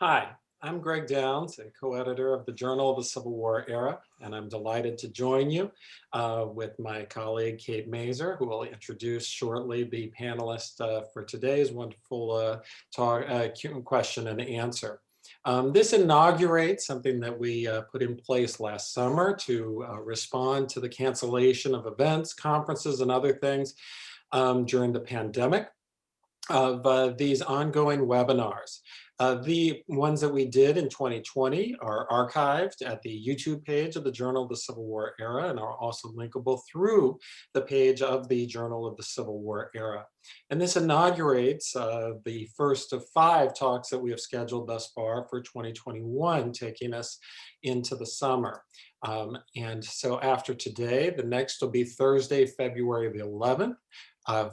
Hi, I'm Greg Downs, a co-editor of the Journal of the Civil War Era, and I'm delighted to join you with my colleague Kate Mazer, who will introduce shortly the panelist for today's wonderful question and answer. This inaugurates something that we put in place last summer to respond to the cancellation of events, conferences, and other things during the pandemic of these ongoing webinars. The ones that we did in 2020 are archived at the YouTube page of the Journal of the Civil War Era and are also linkable through the page of the Journal of the Civil War Era. And this inaugurates the first of 5 talks that we have scheduled thus far for 2021, taking us into the summer. And so after today, the next will be Thursday, February the 11th.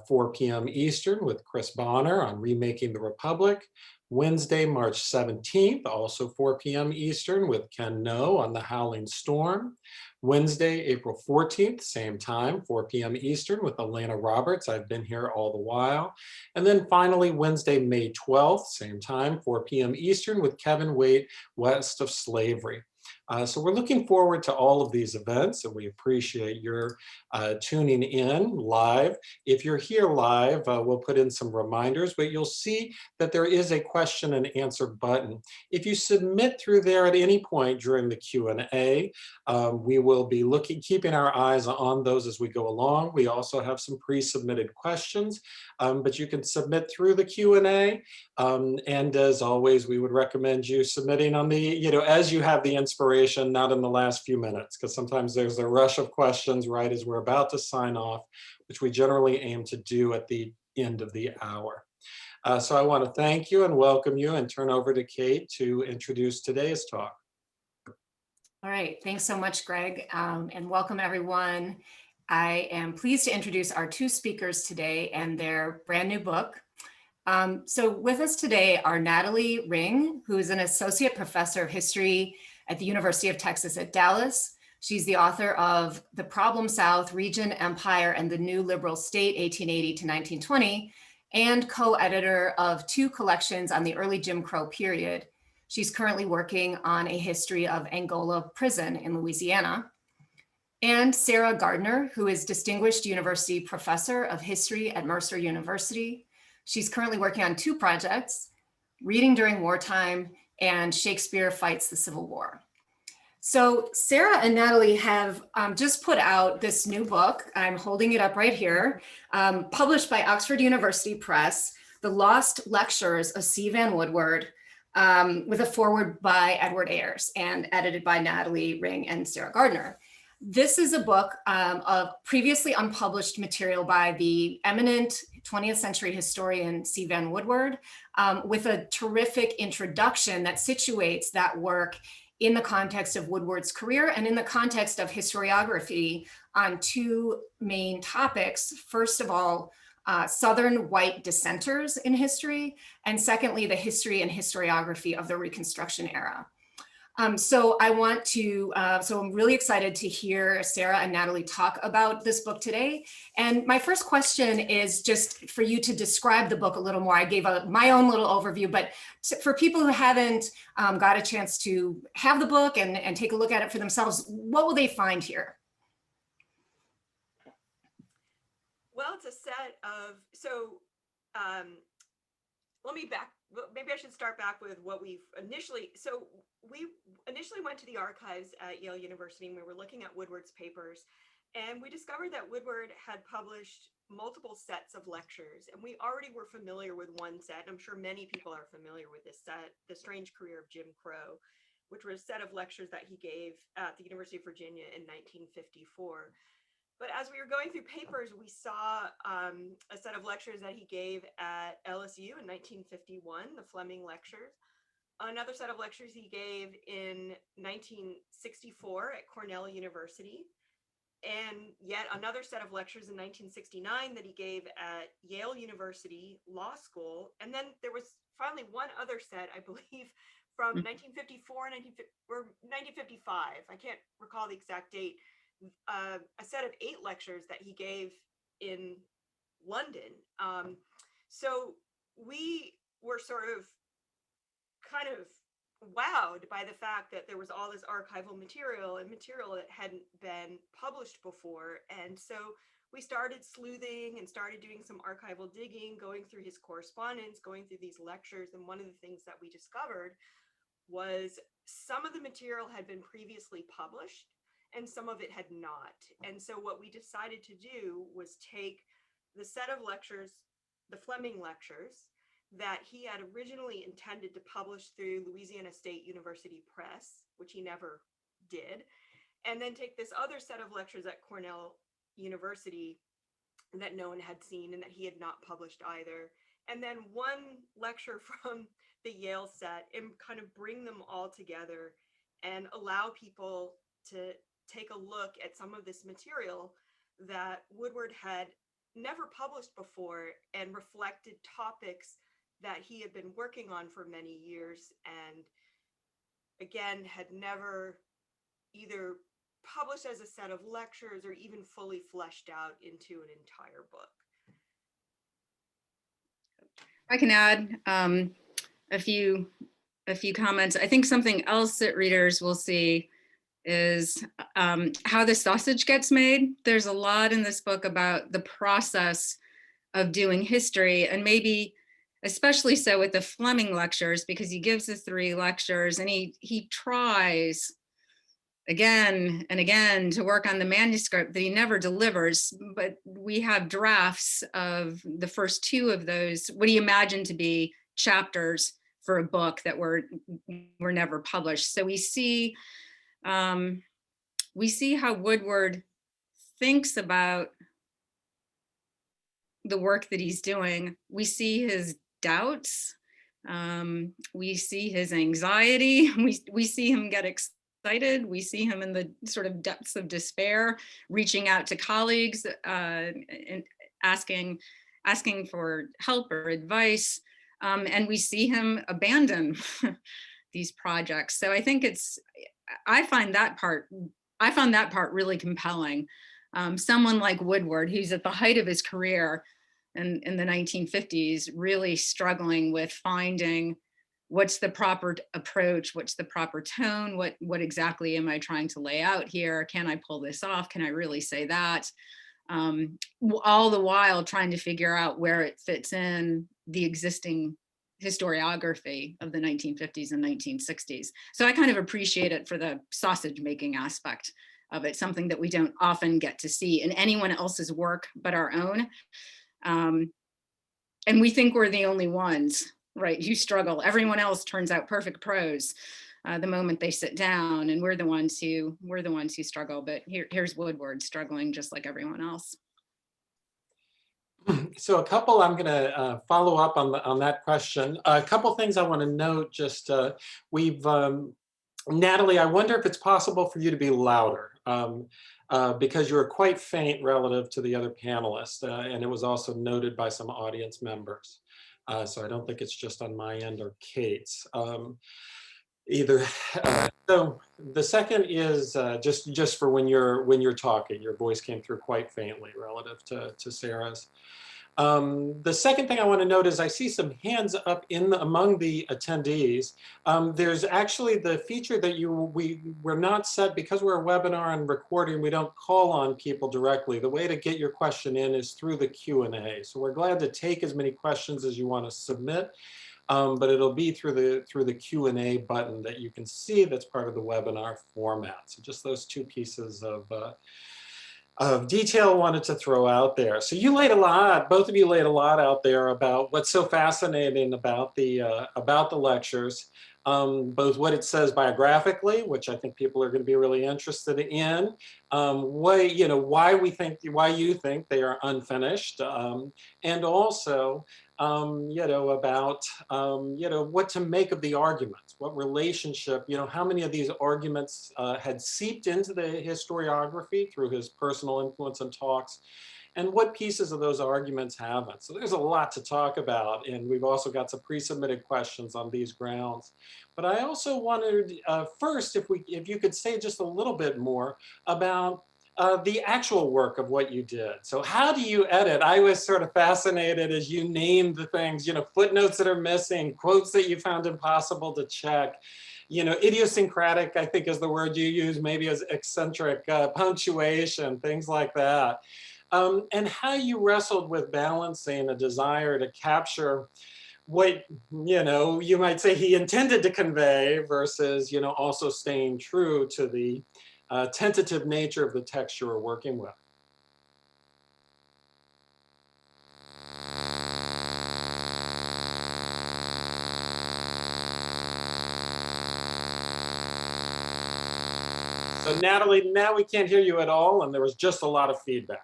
4 p.m. Eastern with Chris Bonner on Remaking the Republic. Wednesday, March 17th, also 4 p.m. Eastern with Ken No on The Howling Storm. Wednesday, April 14th, same time, 4 p.m. Eastern with Elena Roberts. I've been here all the while. And then finally, Wednesday, May 12th, same time, 4 p.m. Eastern with Kevin Waite, West of Slavery. So we're looking forward to all of these events, and we appreciate your tuning in live. If you're here live, we'll put in some reminders, but you'll see that there is a question and answer button. If you submit through there at any point during the Q&A, we will be keeping our eyes on those as we go along. We also have some pre-submitted questions, but you can submit through the Q&A. And as always, we would recommend you submitting on the, as you have the inspiration, not in the last few minutes, because sometimes there's a rush of questions right as we're about to sign off, which we generally aim to do at the end of the hour. So I want to thank you and welcome you and turn over to Kate to introduce today's talk. All right, thanks so much, Greg, and welcome everyone. I am pleased to introduce our 2 speakers today and their brand new book. So with us today are Natalie Ring, who is an associate professor of history at the University of Texas at Dallas. She's the author of The Problem South, Region, Empire, and the New Liberal State, 1880 to 1920, and co-editor of 2 collections on the early Jim Crow period. She's currently working on a history of Angola Prison in Louisiana. And Sarah Gardner, who is Distinguished University Professor of History at Mercer University. She's currently working on 2 projects, Reading During Wartime and Shakespeare Fights the Civil War. So Sarah and Natalie have just put out this new book. I'm holding it up right here, published by Oxford University Press, The Lost Lectures of C. Vann Woodward, with a foreword by Edward Ayers and edited by Natalie Ring and Sarah Gardner. This is a book of previously unpublished material by the eminent 20th century historian C. Vann Woodward, with a terrific introduction that situates that work in the context of Woodward's career and in the context of historiography on 2 main topics. First of all, Southern white dissenters in history, and secondly, the history and historiography of the Reconstruction era. So I'm really excited to hear Sarah and Natalie talk about this book today. And my first question is just for you to describe the book a little more. I gave my own little overview, but for people who haven't got a chance to have the book and take a look at it for themselves, what will they find here? Well, it's a set of, maybe I should start back with what we initially went to the archives at Yale University and we were looking at Woodward's papers, and we discovered that Woodward had published multiple sets of lectures, and we already were familiar with one set. I'm sure many people are familiar with this set, The Strange Career of Jim Crow, which was a set of lectures that he gave at the University of Virginia in 1954. But as we were going through papers, we saw a set of lectures that he gave at LSU in 1951, the Fleming lectures. Another set of lectures he gave in 1964 at Cornell University. And yet another set of lectures in 1969 that he gave at Yale University Law School. And then there was finally one other set, I believe, from 1954 or 1955. I can't recall the exact date. A set of 8 lectures that he gave in London. So we were sort of kind of wowed by the fact that there was all this archival material and material that hadn't been published before. And so we started sleuthing and started doing some archival digging, going through his correspondence, going through these lectures. And one of the things that we discovered was some of the material had been previously published and some of it had not. And so what we decided to do was take the set of lectures, the Fleming lectures, that he had originally intended to publish through Louisiana State University Press, which he never did, and then take this other set of lectures at Cornell University that no one had seen and that he had not published either, and then one lecture from the Yale set, and kind of bring them all together and allow people to take a look at some of this material that Woodward had never published before and reflected topics that he had been working on for many years, and again, had never either published as a set of lectures or even fully fleshed out into an entire book. I can add a few comments. I think something else that readers will see is how the sausage gets made. There's a lot in this book about the process of doing history, and maybe especially so with the Fleming lectures, because he gives the 3 lectures and he tries again and again to work on the manuscript that he never delivers, but we have drafts of the first 2 of those, what he imagined to be chapters for a book that were never published. So we see how Woodward thinks about the work that he's doing. We see his doubts, we see his anxiety, we see him get excited, we see him in the sort of depths of despair, reaching out to colleagues and asking for help or advice, and we see him abandon these projects. So I think I found that part really compelling. Someone like Woodward, who's at the height of his career in the 1950s, really struggling with finding what's the proper approach, what's the proper tone, what exactly am I trying to lay out here? Can I pull this off? Can I really say that? All the while trying to figure out where it fits in the existing historiography of the 1950s and 1960s. So I kind of appreciate it for the sausage making aspect of it, something that we don't often get to see in anyone else's work but our own. And we think we're the only ones, right? You struggle. Everyone else turns out perfect prose the moment they sit down, and we're the ones who struggle. But here's Woodward struggling just like everyone else. So a couple, I'm going to follow up on that question. A couple things I want to note. Just Natalie, I wonder if it's possible for you to be louder, because you were quite faint relative to the other panelists, and it was also noted by some audience members. So I don't think it's just on my end or Kate's either. So the second is just for when you're talking, your voice came through quite faintly relative to Sarah's. The second thing I want to note is I see some hands up among the attendees. There's actually the feature that we're not set, because we're a webinar and recording, we don't call on people directly. The way to get your question in is through the Q&A. So we're glad to take as many questions as you want to submit, but it'll be through the Q&A button that you can see that's part of the webinar format. So just those 2 pieces of detail wanted to throw out there. So you both of you laid a lot out there about what's so fascinating about the lectures, both what it says biographically, which I think people are going to be really interested in, why you think they are unfinished, and also about what to make of the arguments, what relationship, how many of these arguments had seeped into the historiography through his personal influence and talks, and what pieces of those arguments haven't. So there's a lot to talk about, and we've also got some pre-submitted questions on these grounds. But I also wanted first, if you could say just a little bit more about the actual work of what you did. So how do you edit? I was sort of fascinated as you named the things, you know, footnotes that are missing, quotes that you found impossible to check, you know, idiosyncratic, I think is the word you use, maybe as eccentric, punctuation, things like that. And how you wrestled with balancing a desire to capture what, you know, you might say he intended to convey versus, you know, also staying true to the tentative nature of the text you were working with. So Natalie, now we can't hear you at all, and there was just a lot of feedback.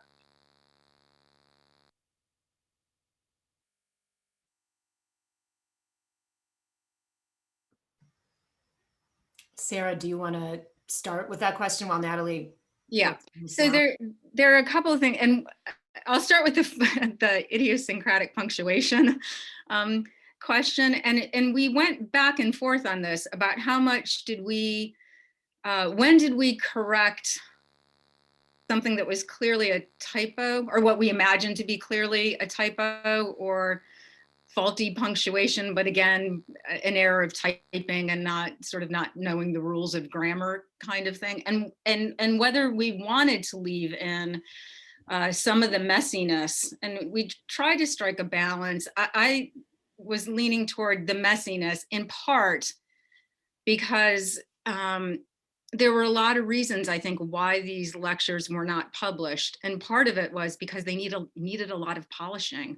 Sarah, do you want to start with that question while Natalie? Yeah, so there are a couple of things, and I'll start with the idiosyncratic punctuation question. And we went back and forth on this about how much did we, when did we correct something that was clearly a typo, or what we imagined to be clearly a typo or faulty punctuation, but again, an error of typing and not knowing the rules of grammar kind of thing. And whether we wanted to leave in some of the messiness, and we tried to strike a balance. I was leaning toward the messiness in part because there were a lot of reasons, I think, why these lectures were not published. And part of it was because they needed a lot of polishing.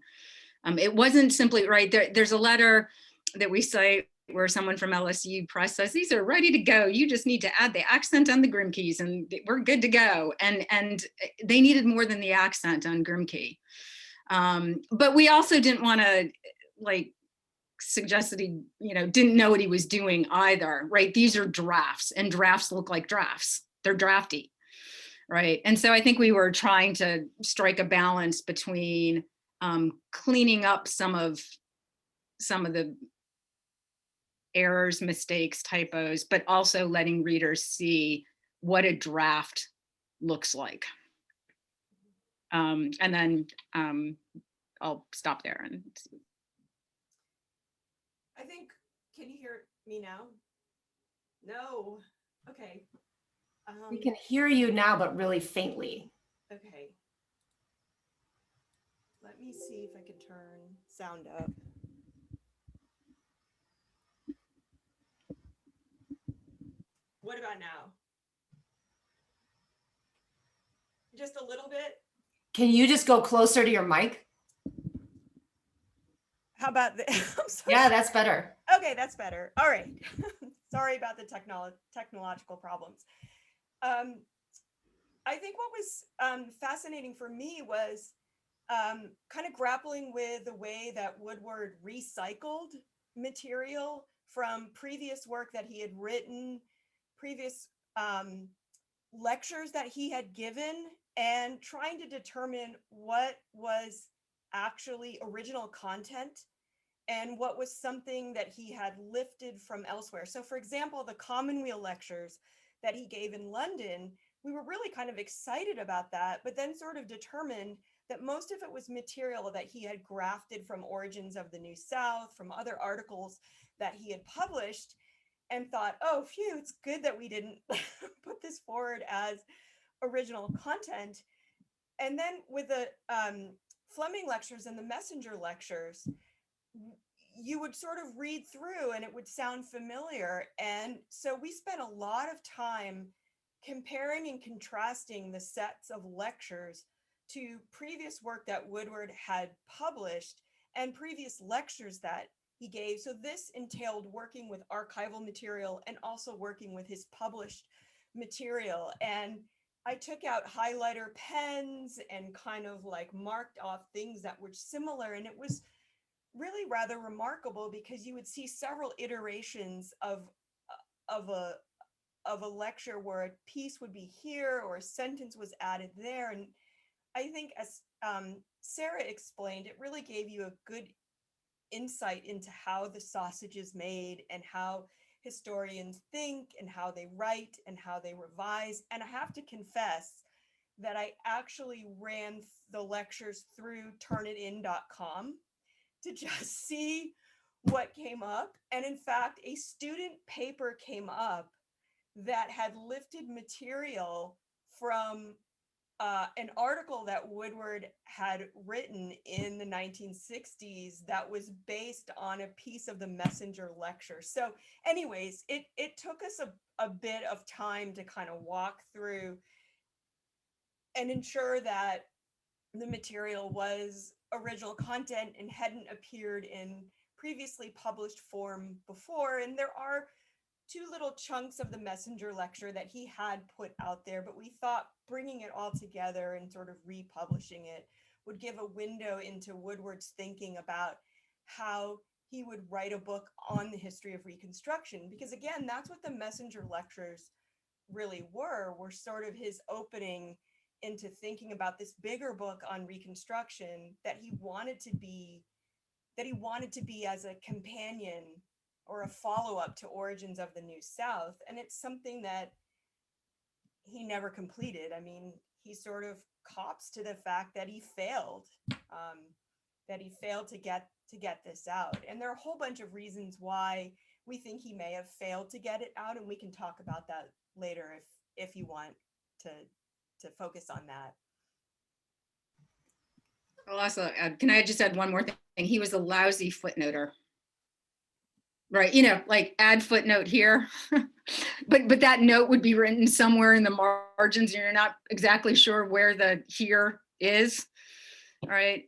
It wasn't simply, right, there's a letter that we cite where someone from LSU Press says, these are ready to go. You just need to add the accent on the Grimkeys and we're good to go. And they needed more than the accent on Grimkey. But we also didn't want to like suggest that he, you know, didn't know what he was doing either, right? These are drafts and drafts look like drafts. They're drafty, right? And so I think we were trying to strike a balance between cleaning up some of the errors, mistakes, typos, but also letting readers see what a draft looks like. And then I'll stop there. And I think, can you hear me now? No, okay. We can hear you now, but really faintly. Okay. Let me see if I can turn sound up. What about now? Just a little bit? Can you just go closer to your mic? How about the, Yeah, that's better. Okay, that's better. All right. Sorry about the technological problems. I think what was fascinating for me was kind of grappling with the way that Woodward recycled material from previous work that he had written, previous lectures that he had given, and trying to determine what was actually original content and what was something that he had lifted from elsewhere. So for example, the Commonweal lectures that he gave in London, we were really kind of excited about that, but then sort of determined that most of it was material that he had grafted from Origins of the New South, from other articles that he had published, and thought, oh, phew, it's good that we didn't put this forward as original content. And then with the Fleming lectures and the Messenger lectures, you would sort of read through and it would sound familiar. And so we spent a lot of time comparing and contrasting the sets of lectures to previous work that Woodward had published and previous lectures that he gave. So this entailed working with archival material and also working with his published material. And I took out highlighter pens and kind of like marked off things that were similar. And it was really rather remarkable because you would see several iterations of a lecture where a piece would be here or a sentence was added there. And I think, as Sarah explained, it really gave you a good insight into how the sausage is made and how historians think and how they write and how they revise. And I have to confess that I actually ran the lectures through turnitin.com to just see what came up. And in fact, a student paper came up that had lifted material from an article that Woodward had written in the 1960s that was based on a piece of the Messenger lecture. So anyways, it took us a bit of time to kind of walk through and ensure that the material was original content and hadn't appeared in previously published form before. And there are two little chunks of the Messenger lecture that he had put out there, but we thought bringing it all together and sort of republishing it would give a window into Woodward's thinking about how he would write a book on the history of Reconstruction. Because again, that's what the Messenger lectures really were sort of his opening into thinking about this bigger book on Reconstruction that he wanted to be as a companion or a follow-up to Origins of the New South. And it's something that he never completed. I mean, he sort of cops to the fact that he failed, to get this out. And there are a whole bunch of reasons why we think he may have failed to get it out, and we can talk about that later if you want to focus on that. I'll also can I just add one more thing? He was a lousy footnoter. Right, you know, like add footnote here, but that note would be written somewhere in the margins, and you're not exactly sure where the here is, right?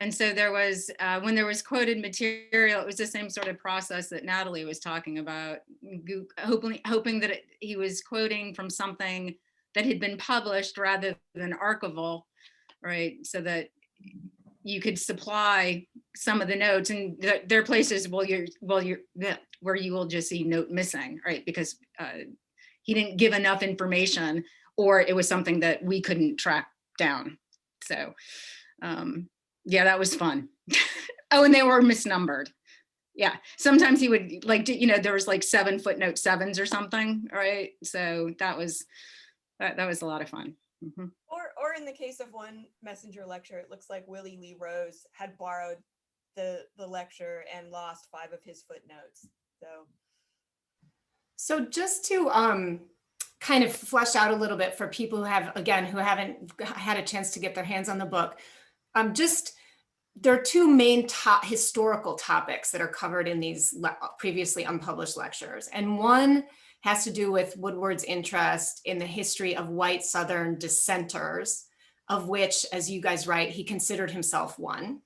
And so there was, when there was quoted material, it was the same sort of process that Natalie was talking about, hoping that he was quoting from something that had been published rather than archival, right? So that you could supply some of the notes, and there are places where you will just see note missing, right? Because he didn't give enough information, or it was something that we couldn't track down. So yeah, that was fun. Oh, and they were misnumbered. Yeah, sometimes he would there was like 7 footnote 7s or something, right? So that was a lot of fun. Mm-hmm. Or in the case of one Messenger lecture, it looks like Willie Lee Rose had borrowed the lecture and lost 5 of his footnotes. So just to kind of flesh out a little bit for people who haven't had a chance to get their hands on the book, there are 2 main historical topics that are covered in these previously unpublished lectures. And one has to do with Woodward's interest in the history of white Southern dissenters, of which, as you guys write, he considered himself one.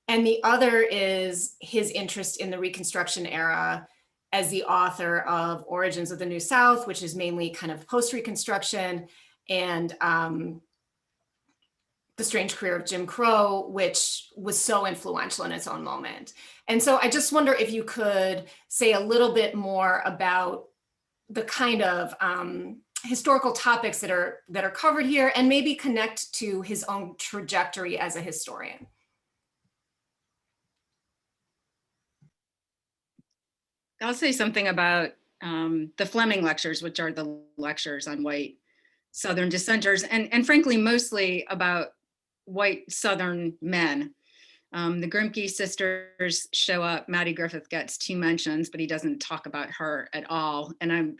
And the other is his interest in the Reconstruction era as the author of Origins of the New South, which is mainly kind of post-Reconstruction, and The Strange Career of Jim Crow, which was so influential in its own moment. And so I just wonder if you could say a little bit more about the kind of historical topics that are covered here, and maybe connect to his own trajectory as a historian. I'll say something about the Fleming lectures, which are the lectures on white Southern dissenters, and frankly, mostly about white Southern men. The Grimke sisters show up. Maddie Griffith gets 2 mentions, but he doesn't talk about her at all. And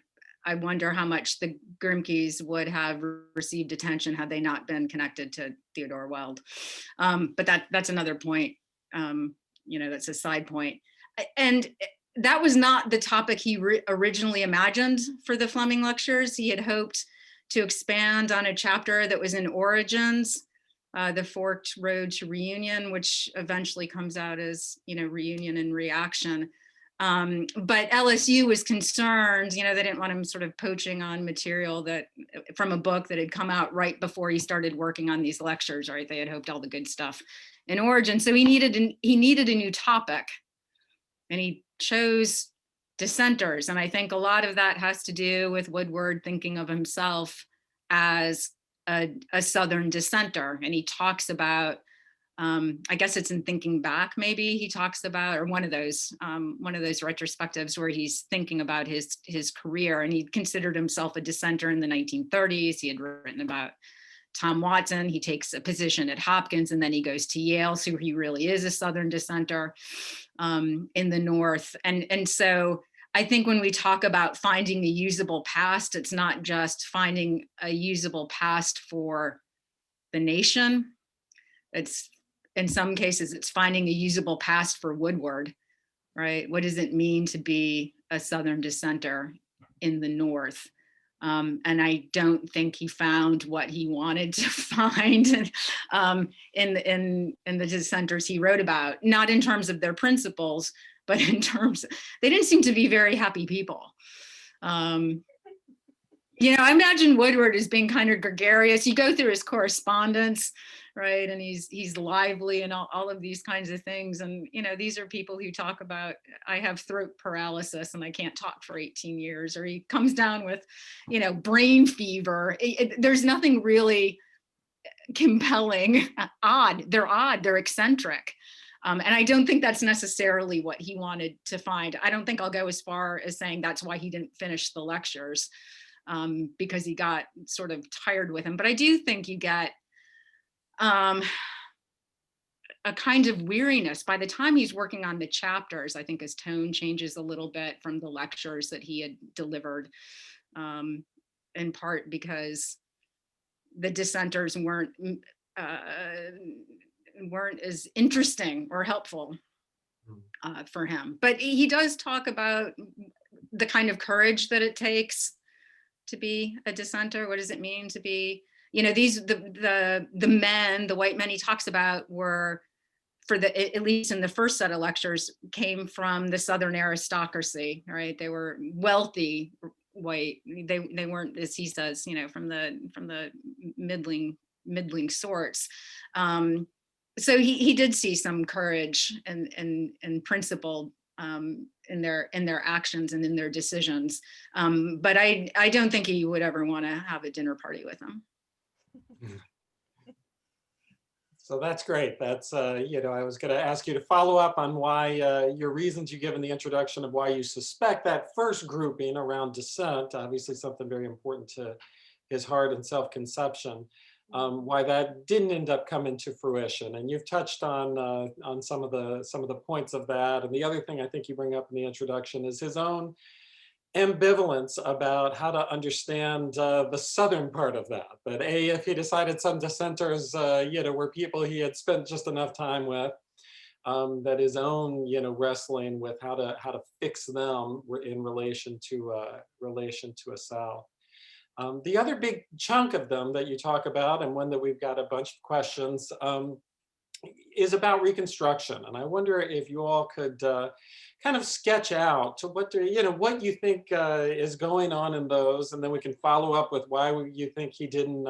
I wonder how much the Grimkes would have received attention had they not been connected to Theodore Weld. But that's another point. That's a side point. And that was not the topic he originally imagined for the Fleming lectures. He had hoped to expand on a chapter that was in Origins, the Forked Road to Reunion, which eventually comes out as, Reunion and Reaction. But LSU was concerned, they didn't want him sort of poaching on material that from a book that had come out right before he started working on these lectures, right? They had hoped all the good stuff in Origin. So he needed a new topic, and he chose dissenters. And I think a lot of that has to do with Woodward thinking of himself as a Southern dissenter. And he talks about I guess it's in Thinking Back, maybe he talks about, or one of those retrospectives where he's thinking about his career, and he considered himself a dissenter in the 1930s. He had written about Tom Watson. He takes a position at Hopkins, and then he goes to Yale, so he really is a Southern dissenter in the North. And so I think when we talk about finding a usable past, it's not just finding a usable past for the nation. It's, in some cases, it's finding a usable past for Woodward, right? What does it mean to be a Southern dissenter in the North? And I don't think he found what he wanted to find in the dissenters he wrote about, not in terms of their principles, but in terms, they didn't seem to be very happy people. You know, I imagine Woodward as being kind of gregarious. You go through his correspondence, right? And he's lively and all of these kinds of things. And, you know, these are people who talk about, I have throat paralysis and I can't talk for 18 years, or he comes down with, you know, brain fever. There's nothing really compelling. They're eccentric. And I don't think that's necessarily what he wanted to find. I don't think I'll go as far as saying that's why he didn't finish the lectures, because he got sort of tired with him. But I do think you get a kind of weariness. By the time he's working on the chapters, I think his tone changes a little bit from the lectures that he had delivered, in part because the dissenters weren't as interesting or helpful for him. But he does talk about the kind of courage that it takes to be a dissenter. What does it mean to be, you know, the men, the white men he talks about were, for the, at least in the first set of lectures, came from the Southern aristocracy, right? They were wealthy white. They weren't, as he says, you know, from the middling sorts. So he did see some courage and principle in their actions and in their decisions. But I don't think he would ever want to have a dinner party with him. So that's great. That's, you know, I was going to ask you to follow up on why your reasons you give in the introduction of why you suspect that first grouping around dissent, obviously something very important to his heart and self-conception, why that didn't end up coming to fruition. And you've touched on some of the points of that. And the other thing I think you bring up in the introduction is his own ambivalence about how to understand the southern part of that. But if he decided some dissenters, you know, were people he had spent just enough time with, that his own, you know, wrestling with how to fix them in relation to a South. The other big chunk of them that you talk about, and one that we've got a bunch of questions, is about Reconstruction. And I wonder if you all could kind of sketch out to what you think is going on in those, and then we can follow up with why you think he didn't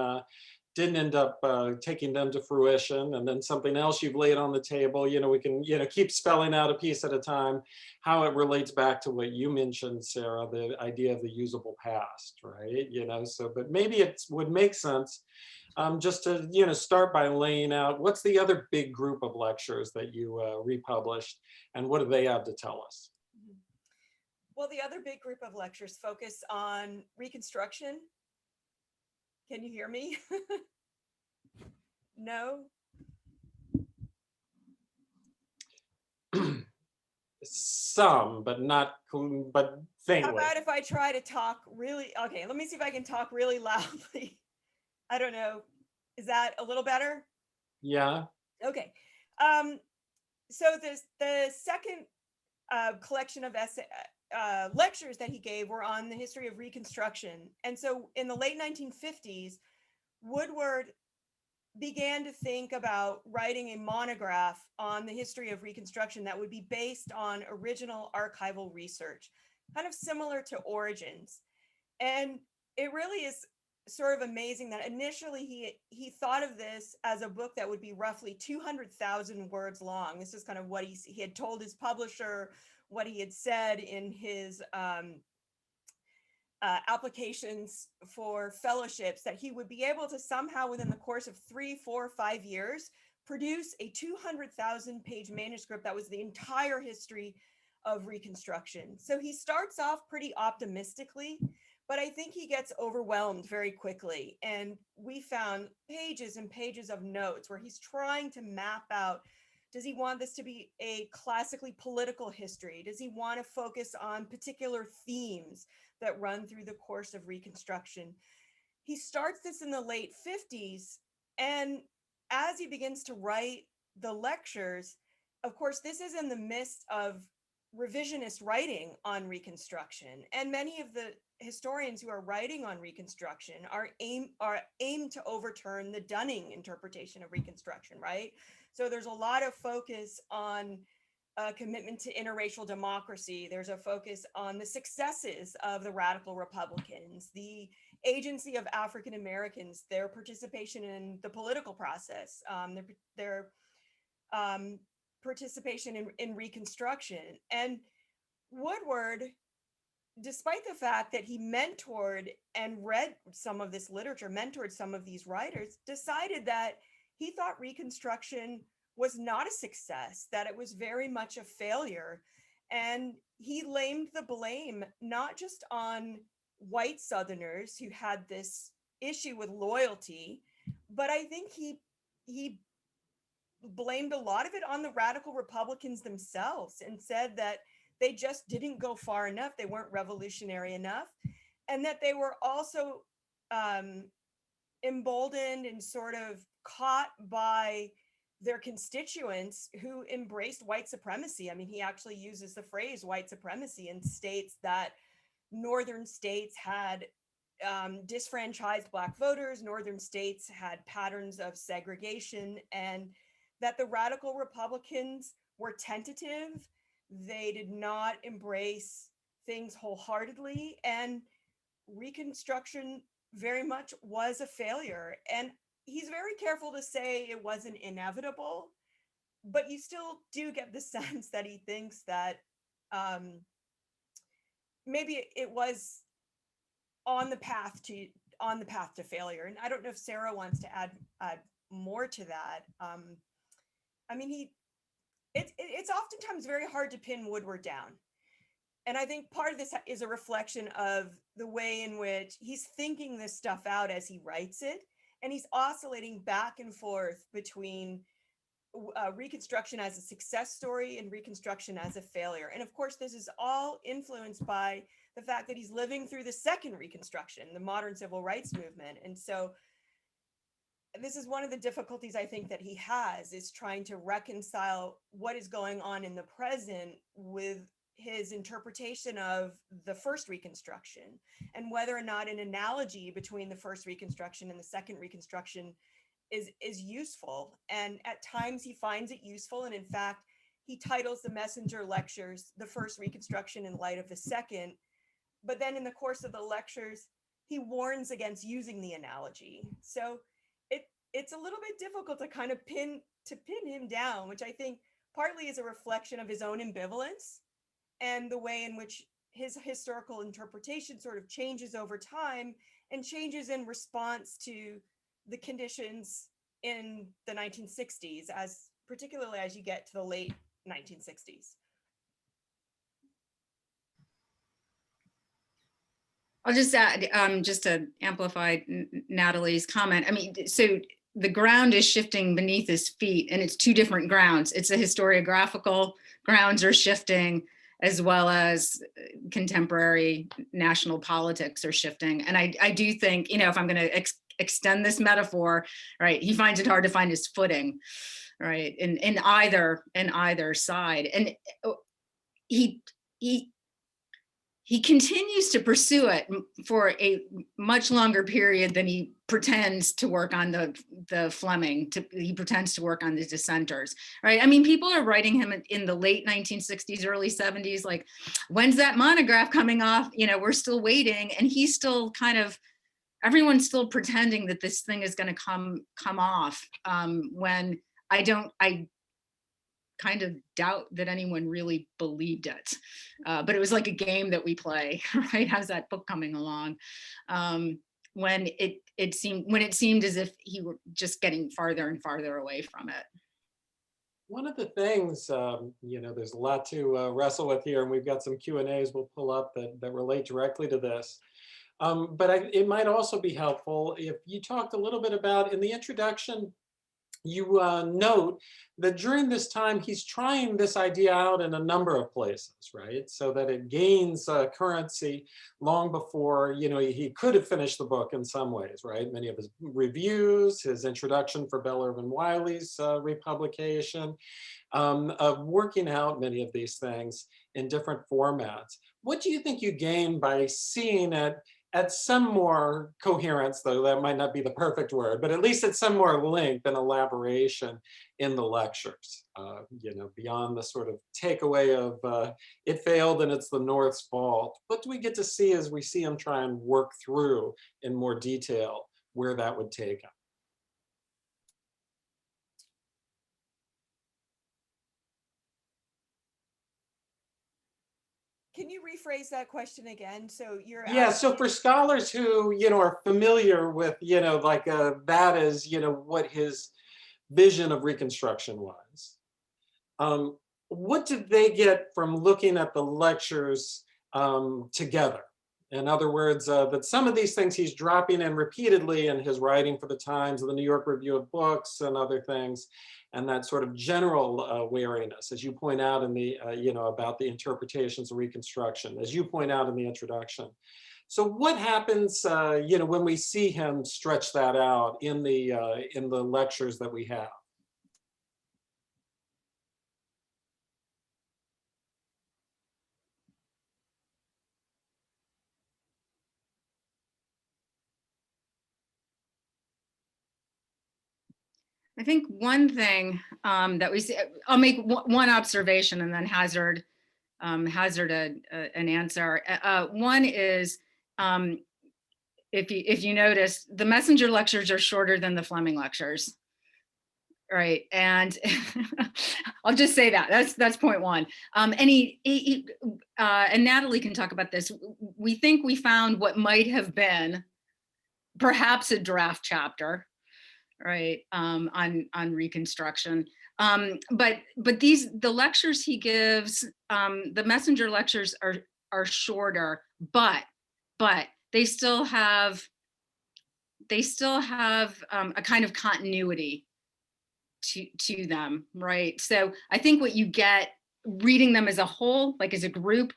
end up taking them to fruition, and then something else you've laid on the table. You know, we can keep spelling out a piece at a time how it relates back to what you mentioned, Sarah, the idea of the usable past, right? You know, so but maybe it would make sense just to start by laying out what's the other big group of lectures that you republished, and what do they have to tell us? Well, the other big group of lectures focus on Reconstruction. Can you hear me? No? Some, but faintly. How about if I try to talk really, okay, let me see if I can talk really loudly. I don't know. Is that a little better? Yeah. Okay. So the second collection of lectures that he gave were on the history of Reconstruction. And so in the late 1950s, Woodward began to think about writing a monograph on the history of Reconstruction that would be based on original archival research, kind of similar to Origins. And it really is sort of amazing that initially he thought of this as a book that would be roughly 200,000 words long. This is kind of what he had told his publisher, what he had said in his applications for fellowships, that he would be able to somehow within the course of 3, 4, 5 years produce a 200,000 page manuscript that was the entire history of Reconstruction. So he starts off pretty optimistically, but I think he gets overwhelmed very quickly. And we found pages and pages of notes where he's trying to map out, does he want this to be a classically political history? Does he want to focus on particular themes that run through the course of Reconstruction? He starts this in the late 50s, and as he begins to write the lectures, of course, this is in the midst of revisionist writing on Reconstruction, and many of the historians who are writing on Reconstruction are aimed to overturn the Dunning interpretation of Reconstruction, right? So there's a lot of focus on a commitment to interracial democracy. There's a focus on the successes of the radical Republicans, the agency of African Americans, their participation in the political process, their participation in Reconstruction. And Woodward, despite the fact that he mentored and read some of this literature, mentored some of these writers, decided that he thought Reconstruction was not a success, that it was very much a failure. And he laid the blame not just on white Southerners who had this issue with loyalty, but I think he blamed a lot of it on the radical Republicans themselves and said that they just didn't go far enough. They weren't revolutionary enough. And that they were also emboldened and sort of caught by their constituents who embraced white supremacy. I mean, he actually uses the phrase white supremacy and states that northern states had disfranchised Black voters, northern states had patterns of segregation, and that the radical Republicans were tentative. They did not embrace things wholeheartedly, and Reconstruction very much was a failure. And he's very careful to say it wasn't inevitable, but you still do get the sense that he thinks that maybe it was on the path to failure. And I don't know if Sarah wants to add more to that. I mean, it's oftentimes very hard to pin Woodward down. And I think part of this is a reflection of the way in which he's thinking this stuff out as he writes it. And he's oscillating back and forth between Reconstruction as a success story and Reconstruction as a failure. And of course, this is all influenced by the fact that he's living through the second Reconstruction, the modern civil rights movement. And so this is one of the difficulties I think that he has, is trying to reconcile what is going on in the present with his interpretation of the first Reconstruction, and whether or not an analogy between the first Reconstruction and the second Reconstruction is useful. And at times he finds it useful. And in fact, he titles the Messenger lectures the first Reconstruction in light of the second. But then in the course of the lectures, he warns against using the analogy. So it's a little bit difficult to kind of pin him down, which I think partly is a reflection of his own ambivalence and the way in which his historical interpretation sort of changes over time and changes in response to the conditions in the 1960s, particularly as you get to the late 1960s. I'll just add, just to amplify Natalie's comment. I mean, so the ground is shifting beneath his feet, and it's two different grounds. It's the historiographical grounds are shifting, as well as contemporary national politics are shifting. And I do think, if I'm going to extend this metaphor, right, he finds it hard to find his footing, right, in either side. And he continues to pursue it for a much longer period than he pretends to work on the Fleming. He pretends to work on the dissenters, right? I mean, people are writing him in the late 1960s, early 70s, like, when's that monograph coming off? We're still waiting. And he's still everyone's still pretending that this thing is going to come off, when I kind of doubt that anyone really believed it. But it was like a game that we play, right? How's that book coming along? When it seemed as if he were just getting farther and farther away from it. One of the things, there's a lot to wrestle with here, and we've got some Q&As we'll pull up that relate directly to this. But it might also be helpful if you talked a little bit about, in the introduction, you note that during this time, he's trying this idea out in a number of places, right? So that it gains currency long before, he could have finished the book in some ways, right? Many of his reviews, his introduction for Bell Irvin Wiley's republication, of working out many of these things in different formats. What do you think you gain by seeing it at some more coherence, though that might not be the perfect word, but at least at some more length and elaboration in the lectures, beyond the sort of takeaway of it failed and it's the North's fault? What do we get to see as we see him try and work through in more detail where that would take him? Can you rephrase that question again? So you're Yeah, so for scholars who, are familiar with, that is, what his vision of Reconstruction was. What did they get from looking at the lectures together? In other words, that some of these things he's dropping in repeatedly in his writing for the Times, the New York Review of Books and other things, and that sort of general wariness, as you point out in the, about the interpretations of Reconstruction, as you point out in the introduction. So what happens, when we see him stretch that out in the lectures that we have? I think one thing that we see, I'll make one observation and then hazard an answer. One is, if you notice, the Messenger lectures are shorter than the Fleming lectures, right? And I'll just say that's point one. And and Natalie can talk about this. We think we found what might have been perhaps a draft chapter, right, on Reconstruction. But the lectures he gives, the Messenger lectures are shorter, but they still have a kind of continuity to them, right? So I think what you get reading them as a whole, like as a group,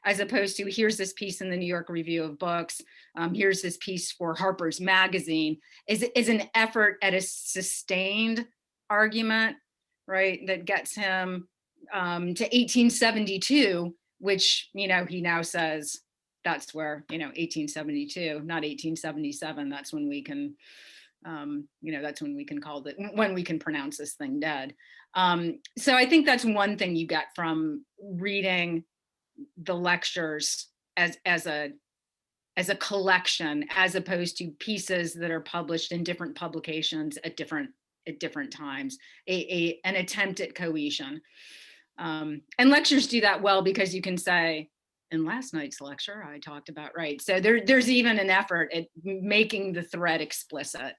as opposed to here's this piece in the New York Review of Books, here's this piece for Harper's Magazine, is an effort at a sustained argument, right? That gets him to 1872, which, he now says that's where, 1872, not 1877, that's when we can, that's when we can when we can pronounce this thing dead. So I think that's one thing you get from reading the lectures as a collection, as opposed to pieces that are published in different publications at different times, an attempt at cohesion. And lectures do that well, because you can say, in last night's lecture, I talked about, right? So there's even an effort at making the thread explicit.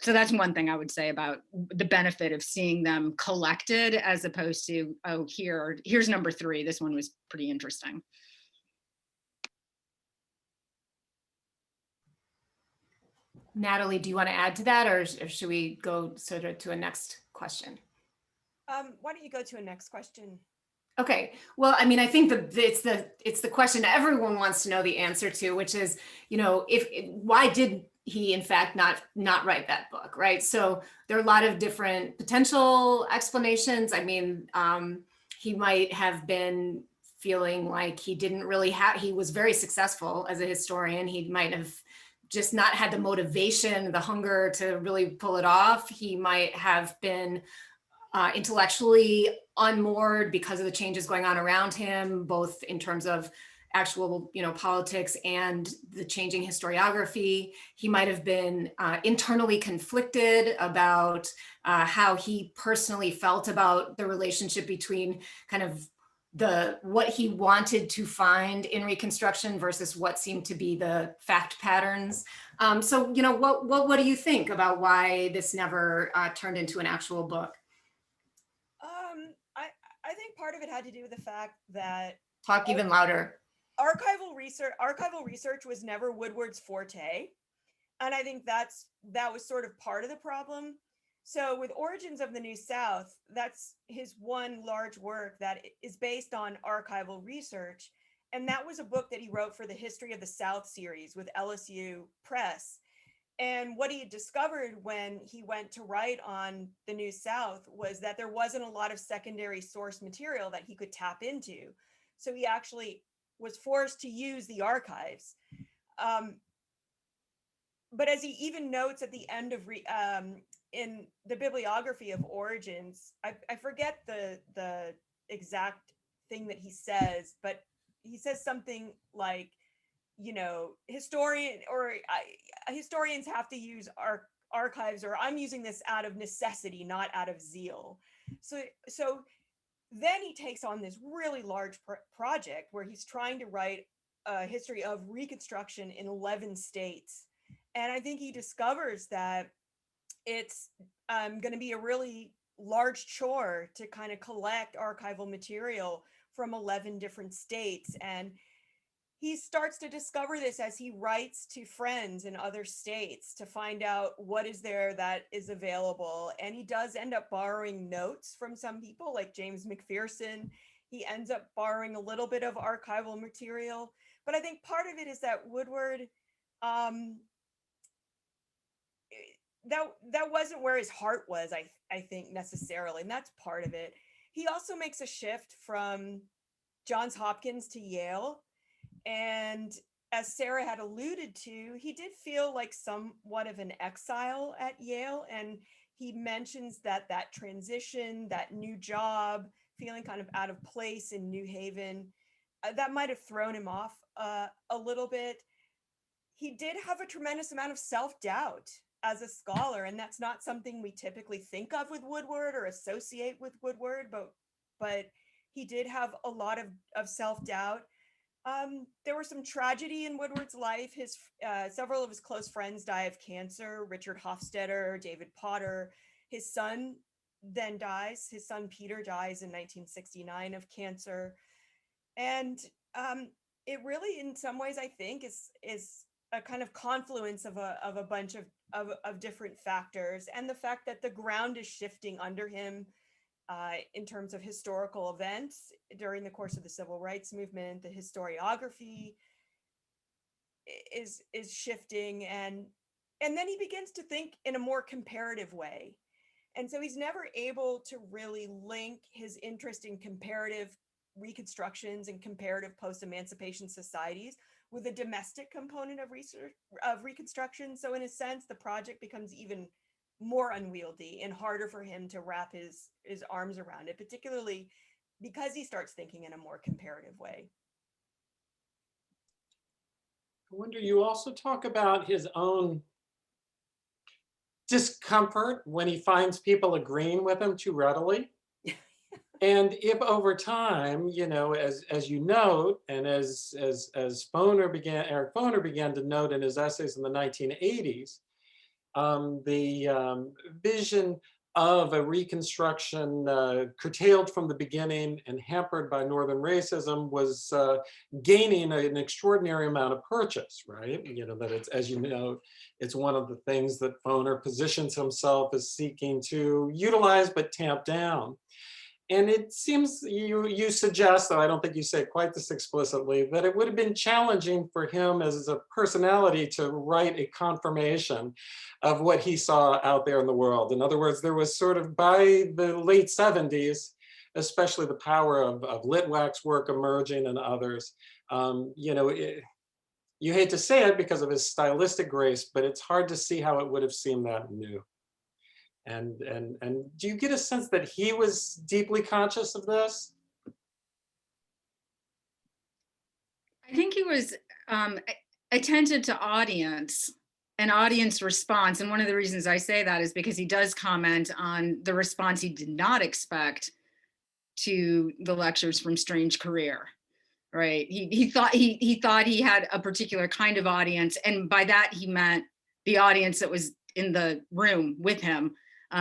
So that's one thing I would say about the benefit of seeing them collected, as opposed to, oh, here's number 3. This one was pretty interesting. Natalie, do you want to add to that, or should we go sort of to a next question? Why don't you go to a next question? Okay, well, I mean, I think it's the question everyone wants to know the answer to, which is, why did he in fact not write that book, right? So there are a lot of different potential explanations. I mean, he might have been feeling like he didn't really he was very successful as a historian. He might have just not had the motivation, the hunger to really pull it off. He might have been intellectually unmoored because of the changes going on around him, both in terms of actual, politics and the changing historiography. He might have been internally conflicted about how he personally felt about the relationship between kind of what he wanted to find in Reconstruction versus what seemed to be the fact patterns. So, you know, what do you think about why this never turned into an actual book? I think part of it had to do with the fact that Talk even louder. Archival research was never Woodward's forte. And I think that was sort of part of the problem. So with Origins of the New South, that's his one large work that is based on archival research. And that was a book that he wrote for the History of the South series with LSU Press. And what he had discovered when he went to write on the New South was that there wasn't a lot of secondary source material that he could tap into. So he actually was forced to use the archives. But as he even notes at the end of in the bibliography of Origins, I forget the exact thing that he says, but he says something like, you know, historians have to use archives, or I'm using this out of necessity, not out of zeal. So then he takes on this really large project where he's trying to write a history of Reconstruction in 11 states. And I think he discovers that it's going to be a really large chore to kind of collect archival material from 11 different states. And he starts to discover this as he writes to friends in other states to find out what is there that is available. And he does end up borrowing notes from some people like James McPherson. He ends up borrowing a little bit of archival material. But I think part of it is that Woodward, that wasn't where his heart was, I think, necessarily. And that's part of it. He also makes a shift from Johns Hopkins to Yale. And as Sarah had alluded to, he did feel like somewhat of an exile at Yale. And he mentions that transition, that new job, feeling kind of out of place in New Haven, that might have thrown him off a little bit. He did have a tremendous amount of self-doubt as a scholar, and that's not something we typically think of with Woodward or associate with Woodward, but he did have a lot of self-doubt. There was some tragedy in Woodward's life. Several of his close friends die of cancer. Richard Hofstadter, David Potter. His son then dies. His son Peter dies in 1969 of cancer. And it really, in some ways, I think, is a kind of confluence of a bunch of different factors, and the fact that the ground is shifting under him in terms of historical events during the course of the Civil Rights Movement. The historiography is shifting, and then he begins to think in a more comparative way. And so he's never able to really link his interest in comparative reconstructions and comparative post-emancipation societies with a domestic component of research of Reconstruction. So in a sense, the project becomes even more unwieldy and harder for him to wrap his arms around it, particularly because he starts thinking in a more comparative way. I wonder, you also talk about his own discomfort when he finds people agreeing with him too readily. And if over time, you know, as you note, and as Eric Foner began to note in his essays in the 1980s, the vision of a Reconstruction curtailed from the beginning and hampered by Northern racism was gaining an extraordinary amount of purchase, right? You know, that it's, as you know, it's one of the things that Foner positions himself as seeking to utilize but tamp down. And it seems you suggest, though I don't think you say it quite this explicitly, that it would have been challenging for him as a personality to write a confirmation of what he saw out there in the world. In other words, there was sort of, by the late 70s, especially the power of Litwack's work emerging and others. You know, you hate to say it because of his stylistic grace, but it's hard to see how it would have seemed that new. And do you get a sense that he was deeply conscious of this? I think he was attentive to audience and audience response. And one of the reasons I say that is because he does comment on the response he did not expect to the lectures from Strange Career, right? He thought he had a particular kind of audience, and by that he meant the audience that was in the room with him.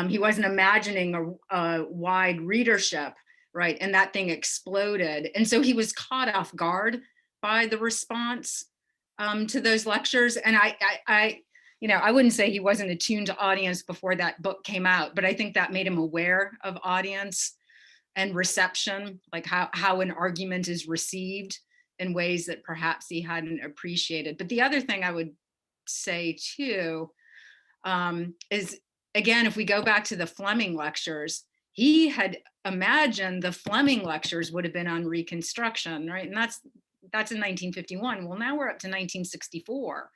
He wasn't imagining a wide readership, right? And that thing exploded, and so he was caught off guard by the response to those lectures. And I wouldn't say he wasn't attuned to audience before that book came out, but I think that made him aware of audience and reception, like how an argument is received in ways that perhaps he hadn't appreciated. But the other thing I would say too is, again, if we go back to the Fleming lectures, he had imagined the Fleming lectures would have been on Reconstruction, right? And that's in 1951. Well, now we're up to 1964,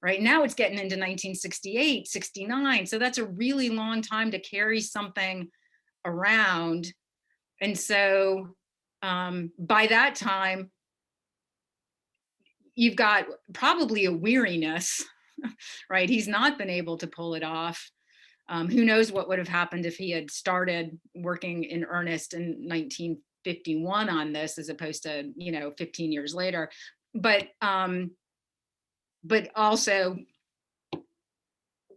right? Now it's getting into 1968, 69. So that's a really long time to carry something around. And so by that time, you've got probably a weariness, right? He's not been able to pull it off. Who knows what would have happened if he had started working in earnest in 1951 on this, as opposed to 15 years later. But also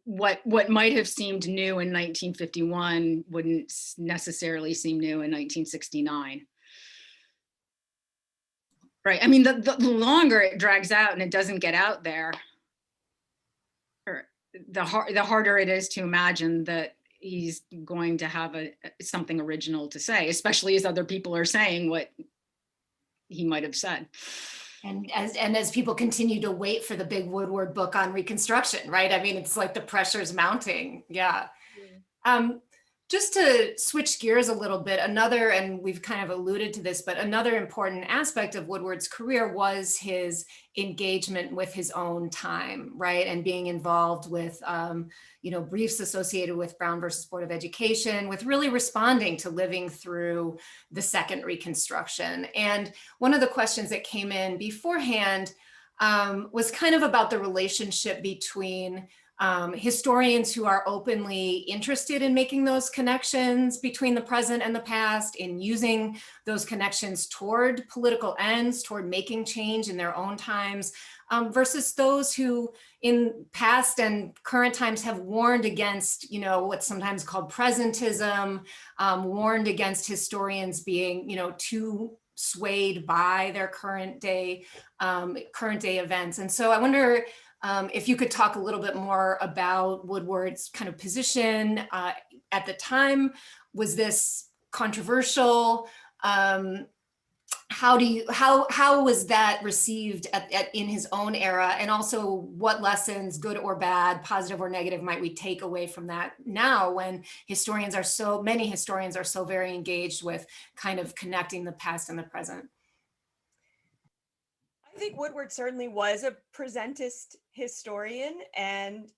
what might have seemed new in 1951 wouldn't necessarily seem new in 1969. Right. I mean, the longer it drags out and it doesn't get out there, the harder it is to imagine that he's going to have something original to say, especially as other people are saying what he might have said. And as people continue to wait for the big Woodward book on Reconstruction, right? I mean, it's like the pressure's mounting. Yeah. Just to switch gears a little bit, and we've kind of alluded to this, but another important aspect of Woodward's career was his engagement with his own time, right? And being involved with, briefs associated with Brown versus Board of Education, with really responding to living through the second Reconstruction. And one of the questions that came in beforehand was kind of about the relationship between historians who are openly interested in making those connections between the present and the past, in using those connections toward political ends, toward making change in their own times, versus those who in past and current times have warned against, what's sometimes called presentism, warned against historians being, too swayed by their current day events. And so I wonder if you could talk a little bit more about Woodward's kind of position at the time. Was this controversial? How was that received in his own era? And also, what lessons, good or bad, positive or negative, might we take away from that now, when many historians are so very engaged with kind of connecting the past and the present? I think Woodward certainly was a presentist historian, and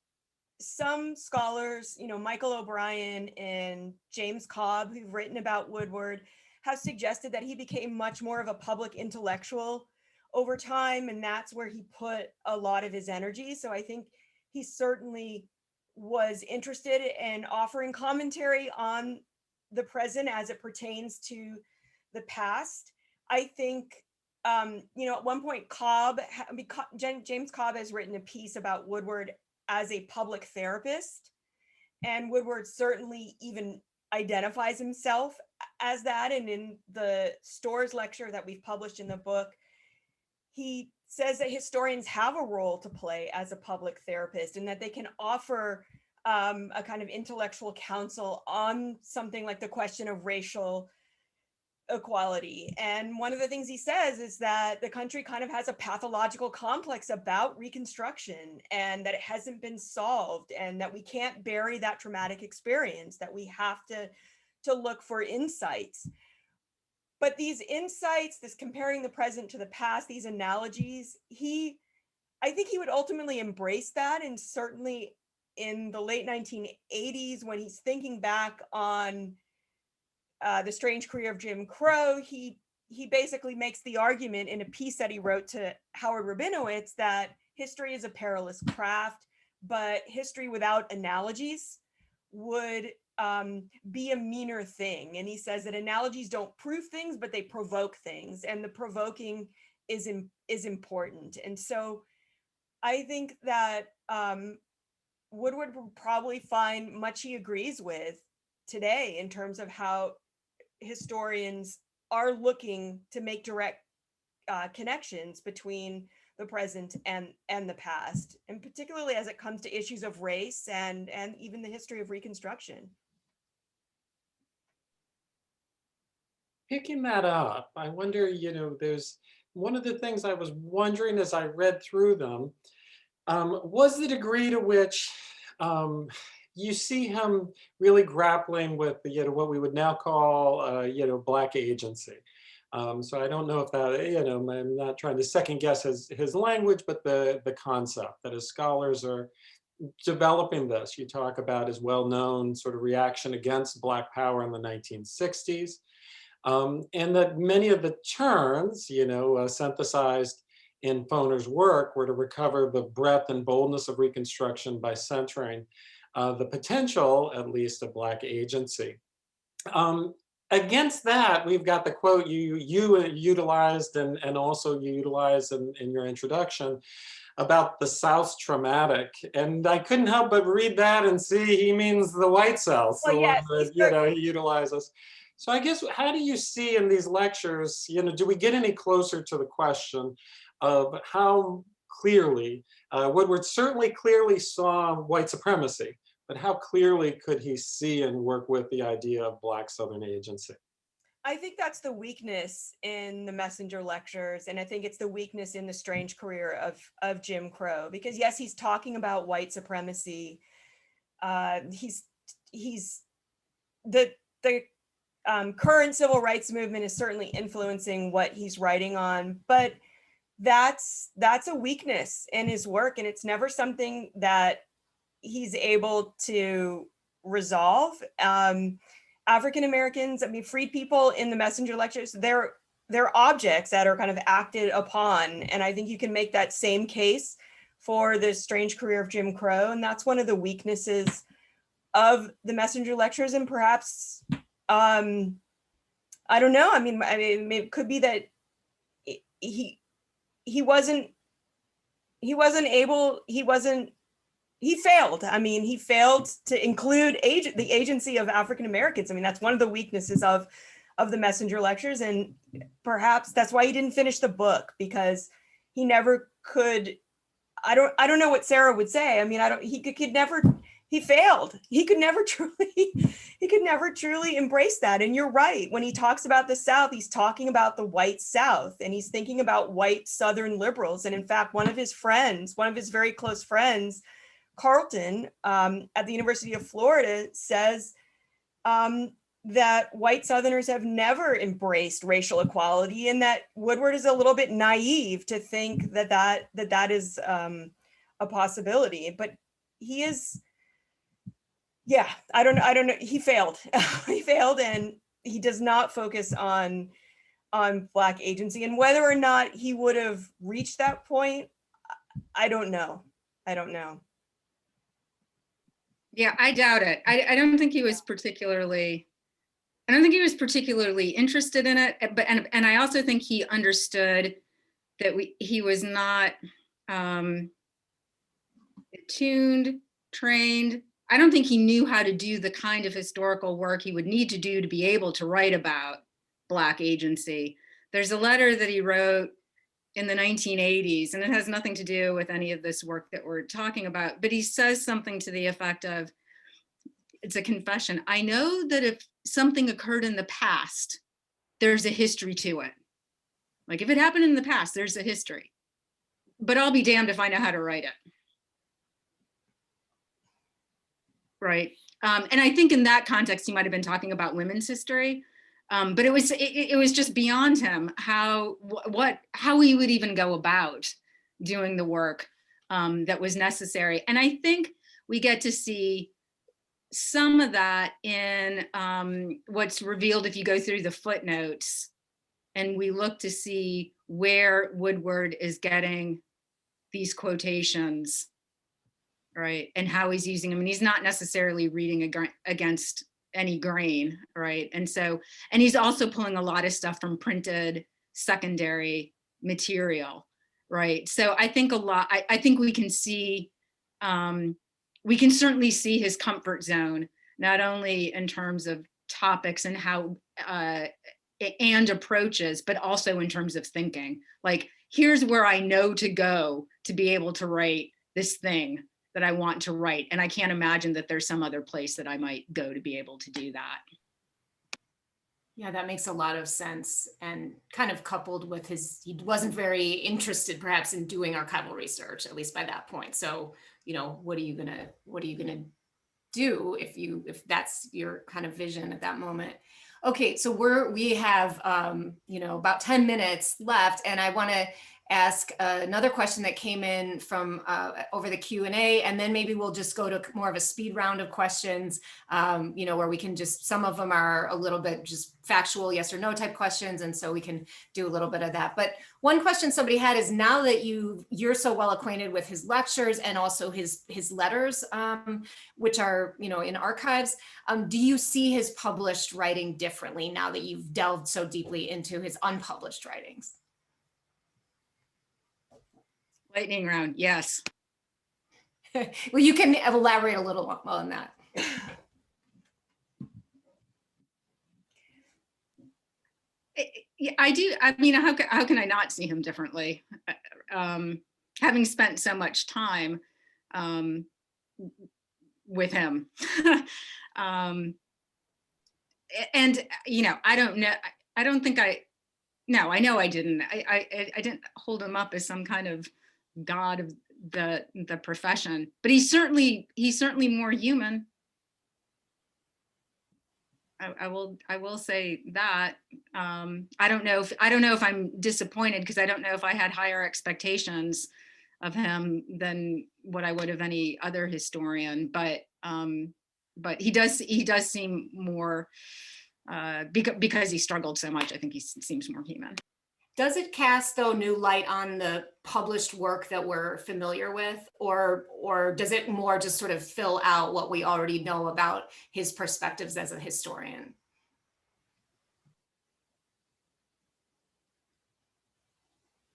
some scholars, Michael O'Brien and James Cobb, who've written about Woodward, have suggested that he became much more of a public intellectual over time, and that's where he put a lot of his energy. So I think he certainly was interested in offering commentary on the present as it pertains to the past. I think at one point, James Cobb has written a piece about Woodward as a public therapist, and Woodward certainly even identifies himself as that. And in the Storrs lecture that we've published in the book, he says that historians have a role to play as a public therapist, and that they can offer a kind of intellectual counsel on something like the question of racial equality. And one of the things he says is that the country kind of has a pathological complex about Reconstruction, and that it hasn't been solved, and that we can't bury that traumatic experience, that we have to look for insights. But these insights, this comparing the present to the past, these analogies, I think he would ultimately embrace that. And certainly in the late 1980s, when he's thinking back on the strange career of Jim Crow, he basically makes the argument in a piece that he wrote to Howard Rabinowitz that history is a perilous craft, but history without analogies would be a meaner thing. And he says that analogies don't prove things, but they provoke things, and the provoking is important. And so I think that Woodward will probably find much he agrees with today in terms of how historians are looking to make direct connections between the present and the past, and particularly as it comes to issues of race and even the history of Reconstruction. Picking that up, I wonder, there's one of the things I was wondering as I read through them, was the degree to which you see him really grappling with, what we would now call, Black agency. So I don't know if that, I'm not trying to second guess his language, but the concept that as scholars are developing this, you talk about his well-known sort of reaction against Black power in the 1960s. And that many of the turns, synthesized in Foner's work were to recover the breadth and boldness of Reconstruction by centering the potential, at least, of Black agency. Against that, we've got the quote you utilized and also you utilized in your introduction about the South's traumatic. And I couldn't help but read that and see he means the white South. So, well, yes, he utilizes. So I guess, how do you see in these lectures, do we get any closer to the question of how clearly, Woodward certainly clearly saw white supremacy, but how clearly could he see and work with the idea of Black Southern agency? I think that's the weakness in the Messenger lectures, and I think it's the weakness in the strange career of Jim Crow, because yes, he's talking about white supremacy. He's the current civil rights movement is certainly influencing what he's writing on, but that's a weakness in his work, and it's never something that he's able to resolve. African Americans, freed people in the Messenger lectures, they're objects that are kind of acted upon, and I think you can make that same case for the strange career of Jim Crow, and that's one of the weaknesses of the Messenger lectures. And perhaps I don't know. It could be that he failed. He failed to include the agency of African Americans. That's one of the weaknesses of the Messenger lectures, and perhaps that's why he didn't finish the book, because he never could. I don't know what Sarah would say. He failed. He could never truly embrace that. And you're right. When he talks about the South, he's talking about the white South, and he's thinking about white Southern liberals. And in fact, one of his very close friends, Carlton, at the University of Florida, says that white Southerners have never embraced racial equality, and that Woodward is a little bit naive to think that is a possibility. But he is. Yeah, I don't know. He failed. He failed, and he does not focus on Black agency. And whether or not he would have reached that point, I don't know. Yeah, I doubt it. I don't think he was particularly. I don't think he was particularly interested in it. But and I also think he understood that he was not attuned, trained. I don't think he knew how to do the kind of historical work he would need to do to be able to write about Black agency. There's a letter that he wrote in the 1980s, and it has nothing to do with any of this work that we're talking about, but he says something to the effect of, it's a confession, I know that if something occurred in the past, there's a history to it. Like, if it happened in the past, there's a history, but I'll be damned if I know how to write it. Right. And I think in that context, he might have been talking about women's history, but it was just beyond him how he would even go about doing the work that was necessary. And I think we get to see some of that in what's revealed if you go through the footnotes, and we look to see where Woodward is getting these quotations. Right, and how he's using them, and he's not necessarily reading against any grain, right? And he's also pulling a lot of stuff from printed secondary material, right? So I think I think we can see, we can certainly see his comfort zone, not only in terms of topics and how, and approaches, but also in terms of thinking. Like, here's where I know to go to be able to write this thing that I want to write. And I can't imagine that there's some other place that I might go to be able to do that. Yeah, that makes a lot of sense, and kind of coupled with he wasn't very interested perhaps in doing archival research, at least by that point. So, you know, what are you gonna do if that's your kind of vision at that moment? Okay, so we have you know, about 10 minutes left, and I want to ask another question that came in from over the Q&A, and then maybe we'll just go to more of a speed round of questions, you know, where we can just, some of them are a little bit just factual yes or no type questions, and so we can do a little bit of that. But one question somebody had is, now that you're so well acquainted with his lectures and also his letters, which are, you know, in archives, do you see his published writing differently now that you've delved so deeply into his unpublished writings? Lightning round, yes. Well, you can elaborate a little on that. Yeah, I do. I mean, how can I not see him differently? Having spent so much time with him. And, you know, I don't know. I don't think no, I know I didn't. I didn't hold him up as some kind of god of the profession, but he's certainly more human. I will say that. I don't know if I'm disappointed, because I don't know if I had higher expectations of him than what I would of any other historian, but he does seem more, because he struggled so much, I think he seems more human. Does it cast, though, new light on the published work that we're familiar with, or does it more just sort of fill out what we already know about his perspectives as a historian?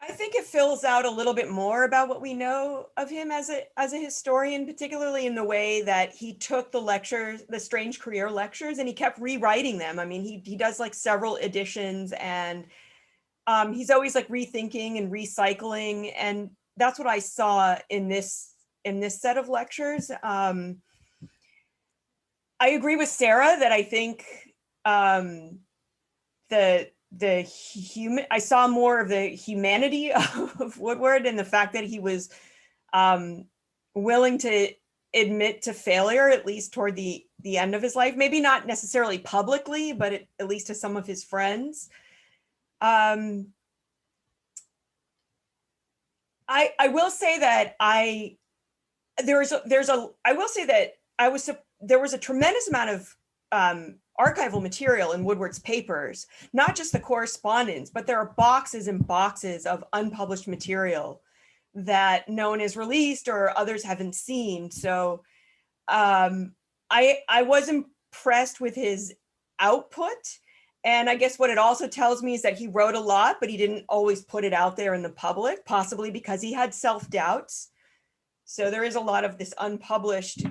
I think it fills out a little bit more about what we know of him as a historian, particularly in the way that he took the lectures, the Strange Career lectures, and he kept rewriting them. I mean, he does like several editions, and he's always like rethinking and recycling, and that's what I saw in this set of lectures. I agree with Sarah that I think I saw more of the humanity of Woodward, and the fact that he was willing to admit to failure, at least toward the end of his life. Maybe not necessarily publicly, but at least to some of his friends. I will say that there was a tremendous amount of archival material in Woodward's papers, not just the correspondence, but there are boxes and boxes of unpublished material that no one has released or others haven't seen. So I was impressed with his output. And I guess what it also tells me is that he wrote a lot, but he didn't always put it out there in the public, possibly because he had self-doubts. So there is a lot of this unpublished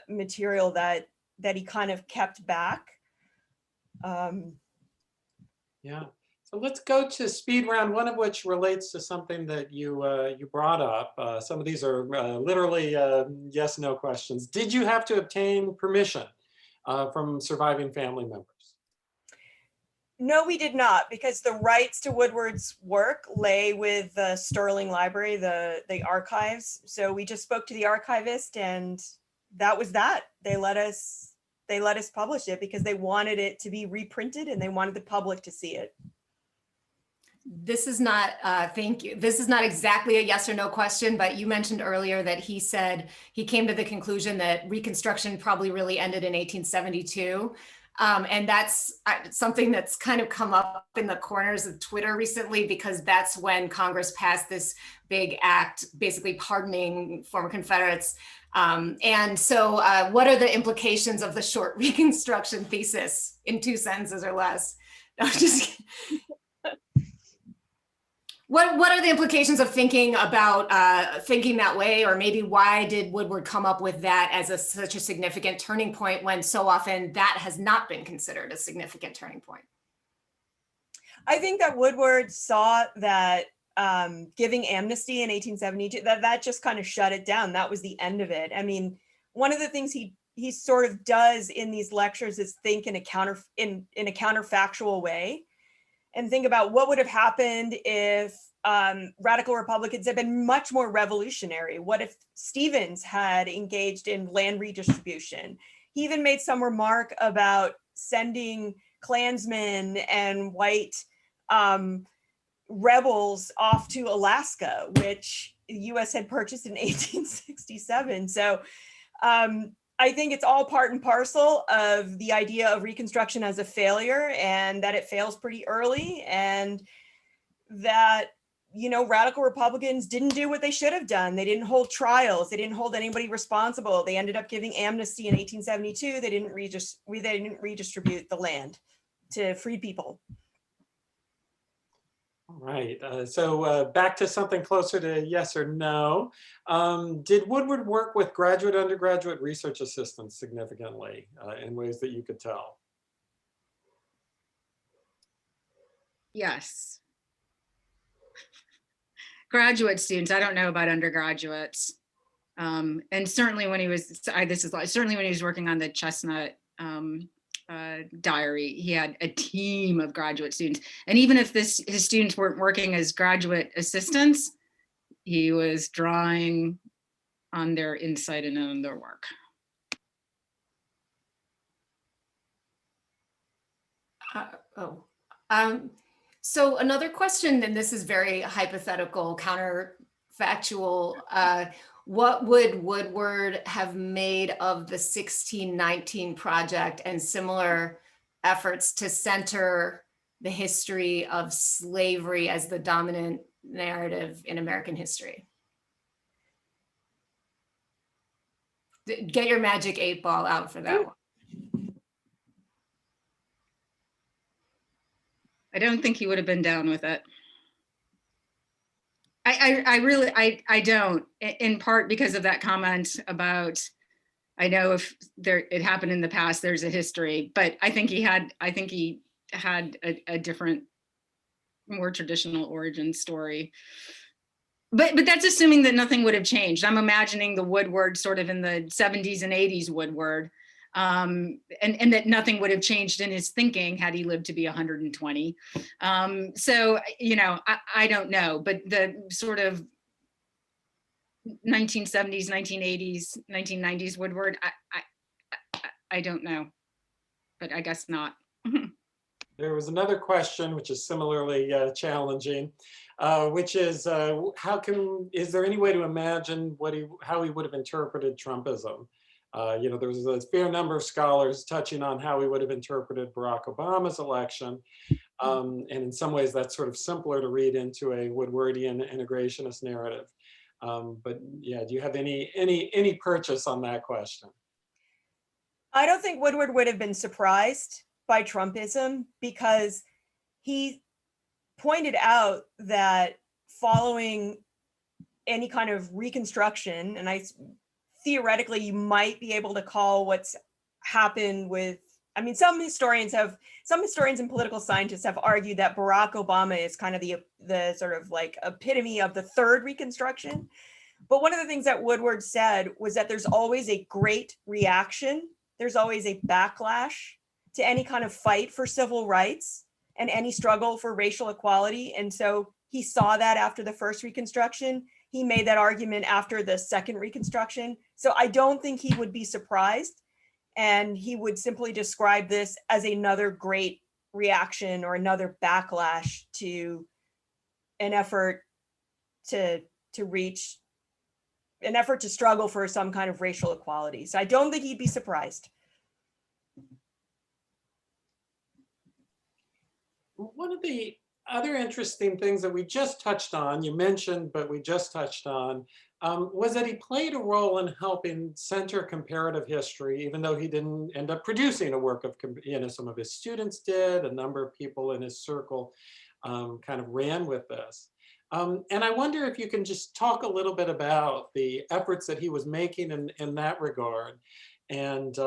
material that he kind of kept back. Yeah, so let's go to speed round, one of which relates to something that you brought up. Some of these are literally yes, no questions. Did you have to obtain permission from surviving family members? No, we did not, because the rights to Woodward's work lay with the Sterling Library, the archives. So we just spoke to the archivist, and that was that. They let us publish it because they wanted it to be reprinted and they wanted the public to see it. This is not, thank you. This is not exactly a yes or no question, but you mentioned earlier that he said he came to the conclusion that Reconstruction probably really ended in 1872. And that's something that's kind of come up in the corners of Twitter recently, because that's when Congress passed this big act, basically pardoning former Confederates. And so what are the implications of the short Reconstruction thesis in 2 sentences or less? No, just what are the implications of thinking about thinking that way, or maybe why did Woodward come up with that as such a significant turning point when so often that has not been considered a significant turning point? I think that Woodward saw that giving amnesty in 1872, that just kind of shut it down. That was the end of it. I mean, one of the things he sort of does in these lectures is think in a counterfactual way, and think about what would have happened if radical Republicans had been much more revolutionary. What if Stevens had engaged in land redistribution? He even made some remark about sending Klansmen and white rebels off to Alaska, which the US had purchased in 1867. So I think it's all part and parcel of the idea of Reconstruction as a failure, and that it fails pretty early, and that, you know, radical Republicans didn't do what they should have done. They didn't hold trials. They didn't hold anybody responsible. They ended up giving amnesty in 1872. They didn't redistribute the land to free people. All right, so back to something closer to yes or no. Did Woodward work with graduate, undergraduate research assistants significantly in ways that you could tell? Yes. Graduate students, I don't know about undergraduates. And certainly when he was, certainly when he was working on the Chestnut diary, he had a team of graduate students. And even if his students weren't working as graduate assistants, he was drawing on their insight and on their work. So another question, and this is very hypothetical, counterfactual. What would Woodward have made of the 1619 Project and similar efforts to center the history of slavery as the dominant narrative in American history? Get your magic 8-ball out for that one. I don't think he would have been down with it. I don't, in part because of that comment about, I know if it happened in the past, there's a history, but I think he had a different, more traditional origin story. But that's assuming that nothing would have changed. I'm imagining the Woodward sort of in the 70s and 80s Woodward, and that nothing would have changed in his thinking had he lived to be 120. So, you know, I don't know, but the sort of 1970s, 1980s, 1990s Woodward, I don't know, but I guess not. There was another question, which is similarly challenging, which is, is there any way to imagine how he would have interpreted Trumpism? You know, there was a fair number of scholars touching on how he would have interpreted Barack Obama's election. And in some ways, that's sort of simpler to read into a Woodwardian integrationist narrative. But yeah, do you have any purchase on that question? I don't think Woodward would have been surprised by Trumpism, because he pointed out that following any kind of Reconstruction, and theoretically you might be able to call what's happened with, I mean, some historians and political scientists have argued that Barack Obama is kind of the sort of like epitome of the third Reconstruction. But one of the things that Woodward said was that there's always a great reaction. There's always a backlash to any kind of fight for civil rights and any struggle for racial equality. And so he saw that after the first Reconstruction. He made that argument after the second Reconstruction. So I don't think he would be surprised. And he would simply describe this as another great reaction or another backlash to an effort to struggle for some kind of racial equality. So I don't think he'd be surprised. One of the other interesting things that we just touched on, you mentioned, but we just touched on, was that he played a role in helping center comparative history, even though he didn't end up producing a work of, some of his students did, a number of people in his circle kind of ran with this. And I wonder if you can just talk a little bit about the efforts that he was making in that regard. And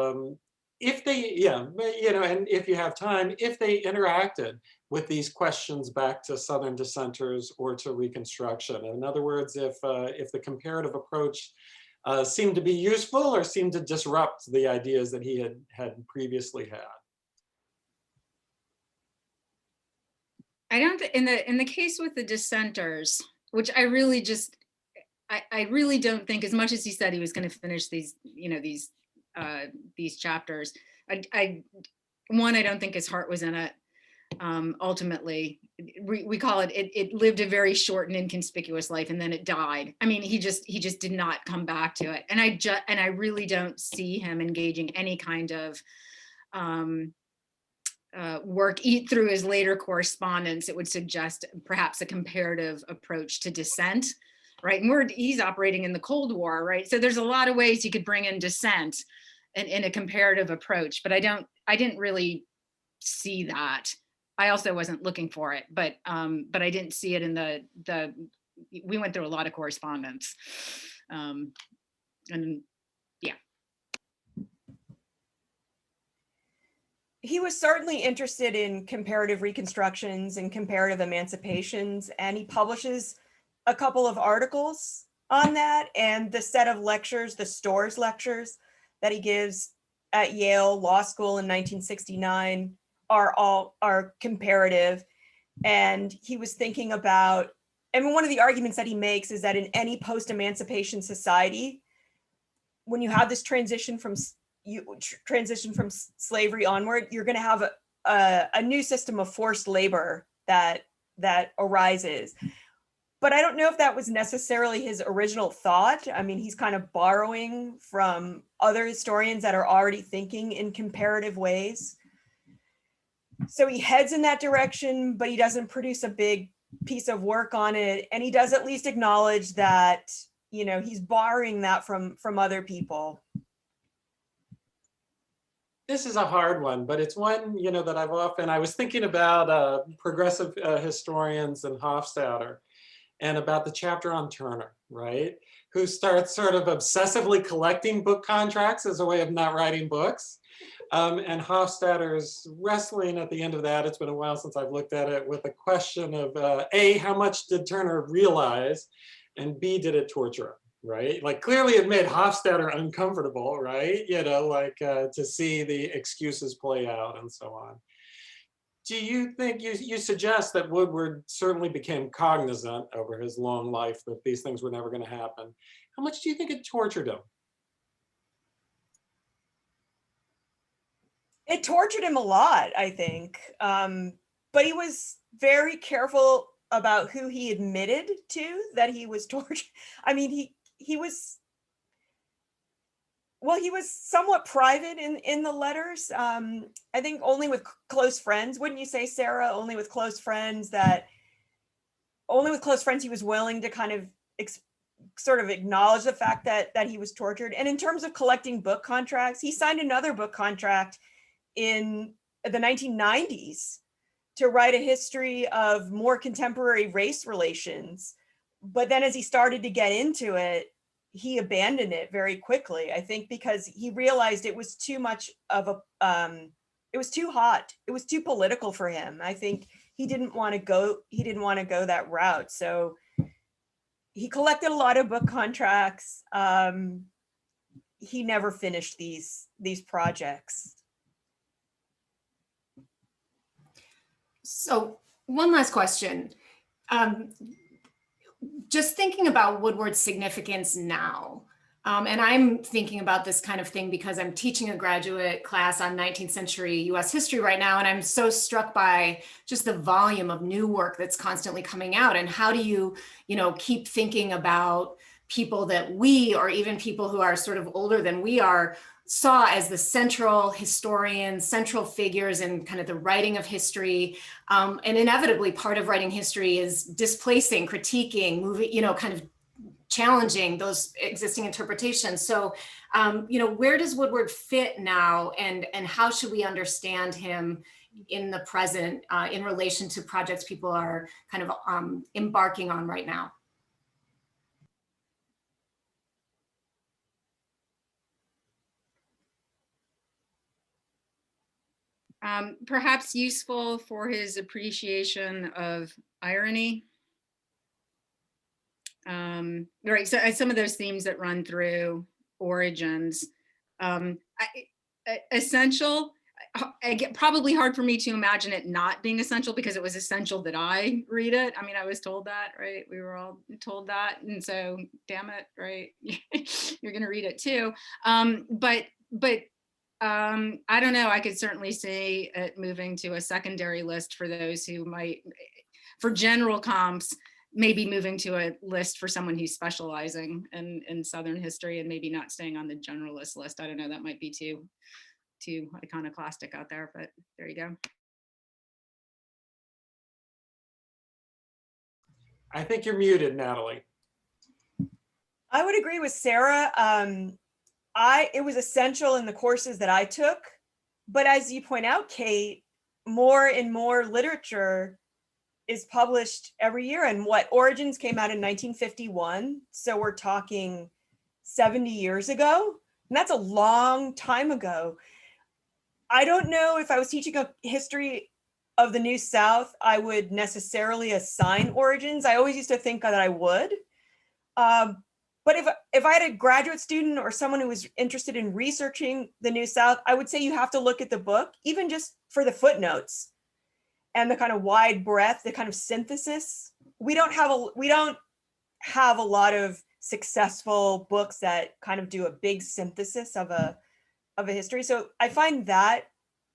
if they, and if you have time, if they interacted with these questions back to Southern dissenters or to Reconstruction. In other words, if the comparative approach seemed to be useful or seemed to disrupt the ideas that he had previously had. I don't, in the case with the dissenters, which I really just, I really don't think, as much as he said he was going to finish these, these chapters, I don't think his heart was in it. Ultimately, we call it, it lived a very short and inconspicuous life, and then it died. I mean, he just did not come back to it. And I really don't see him engaging any kind of work through his later correspondence. It would suggest perhaps a comparative approach to dissent, right? And he's operating in the Cold War, right? So there's a lot of ways you could bring in dissent in a comparative approach, but I didn't really see that. I also wasn't looking for it, but I didn't see it in we went through a lot of correspondence. And yeah. He was certainly interested in comparative reconstructions and comparative emancipations, and he publishes a couple of articles on that, and the set of lectures, the Storrs lectures that he gives at Yale Law School in 1969 are comparative. And he was thinking about, and one of the arguments that he makes is that in any post-emancipation society, when you have this transition from slavery onward, you're going to have a new system of forced labor that arises. But I don't know if that was necessarily his original thought. I mean, he's kind of borrowing from other historians that are already thinking in comparative ways. So he heads in that direction, but he doesn't produce a big piece of work on it. And he does at least acknowledge that, he's borrowing that from other people. This is a hard one, but it's one, that I was thinking about progressive historians and Hofstadter, and about the chapter on Turner, right? Who starts sort of obsessively collecting book contracts as a way of not writing books. And Hofstadter's wrestling at the end of that, it's been a while since I've looked at it, with the question of A, how much did Turner realize? And B, did it torture him, right? Like, clearly it made Hofstadter uncomfortable, right? To see the excuses play out and so on. Do you think, you suggest that Woodward certainly became cognizant over his long life that these things were never going to happen. How much do you think it tortured him? It tortured him a lot, I think. But he was very careful about who he admitted to that he was tortured. I mean, he was somewhat private in the letters. I think only with close friends, wouldn't you say, Sarah? Only with close friends he was willing to kind of sort of acknowledge the fact that he was tortured. And in terms of collecting book contracts, he signed another book contract in the 1990s to write a history of more contemporary race relations. But then as he started to get into it, he abandoned it very quickly, I think, because he realized it was too much of it was too hot. It was too political for him. I think he didn't want to go that route. So he collected a lot of book contracts. He never finished these projects. So one last question. Just thinking about Woodward's significance now, and I'm thinking about this kind of thing because I'm teaching a graduate class on 19th century US history right now, and I'm so struck by just the volume of new work that's constantly coming out. And how do you, keep thinking about people that we, or even people who are sort of older than we are, saw as the central historians, central figures in kind of the writing of history. And inevitably part of writing history is displacing, critiquing, moving, kind of challenging those existing interpretations. So, where does Woodward fit now, and how should we understand him in the present in relation to projects people are kind of embarking on right now? Perhaps useful for his appreciation of irony. Right, so some of those themes that run through Origins. Essential, probably hard for me to imagine it not being essential, because it was essential that I read it. I mean, I was told that, right? We were all told that. And so, damn it, right? You're gonna read it too. But I don't know, I could certainly see it moving to a secondary list for those who might, for general comps, maybe moving to a list for someone who's specializing in Southern history and maybe not staying on the generalist list. I don't know, that might be too iconoclastic out there, but there you go. I think you're muted, Natalie. I would agree with Sarah. It was essential in the courses that I took, but as you point out, Kate, more and more literature is published every year. And what Origins came out in 1951. So we're talking 70 years ago, and that's a long time ago. I don't know if I was teaching a history of the New South, I would necessarily assign Origins. I always used to think that I would. But if I had a graduate student or someone who was interested in researching the New South, I would say you have to look at the book, even just for the footnotes and the kind of wide breadth, the kind of synthesis. We don't have a lot of successful books that kind of do a big synthesis of a history. So I find that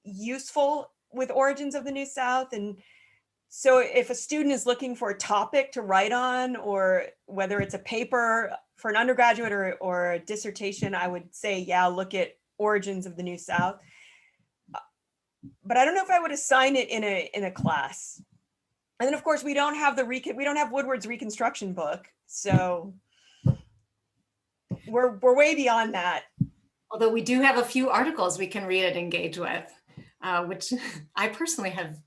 useful with Origins of the New South. And so if a student is looking for a topic to write on, or whether it's a paper for an undergraduate or a dissertation, I would say, yeah, look at Origins of the New South. But I don't know if I would assign it in a class. And then of course we don't have Woodward's Reconstruction book, so we're way beyond that. Although we do have a few articles we can read and engage with, which I personally have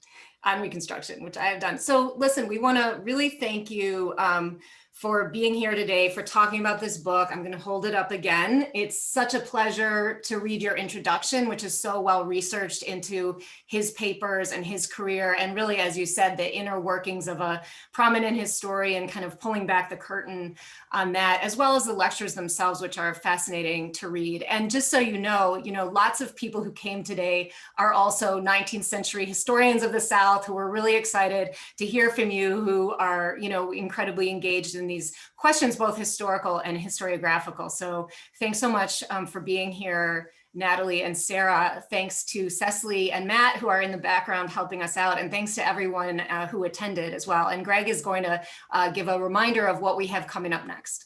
on Reconstruction, which I have done. So listen, we want to really thank you for being here today, for talking about this book. I'm going to hold it up again. It's such a pleasure to read your introduction, which is so well researched into his papers and his career. And really, as you said, the inner workings of a prominent historian, kind of pulling back the curtain on that, as well as the lectures themselves, which are fascinating to read. And just so you know, lots of people who came today are also 19th century historians of the South who are really excited to hear from you, who are, incredibly engaged in these questions, both historical and historiographical. So thanks so much for being here, Natalie and Sarah. Thanks to Cecily and Matt, who are in the background helping us out. And thanks to everyone who attended as well. And Greg is going to give a reminder of what we have coming up next.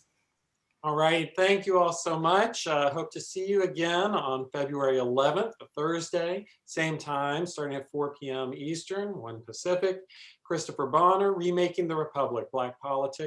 All right, thank you all so much. Hope to see you again on February 11th, a Thursday, same time, starting at 4 p.m. Eastern, 1 Pacific. Christopher Bonner, Remaking the Republic, Black Politics.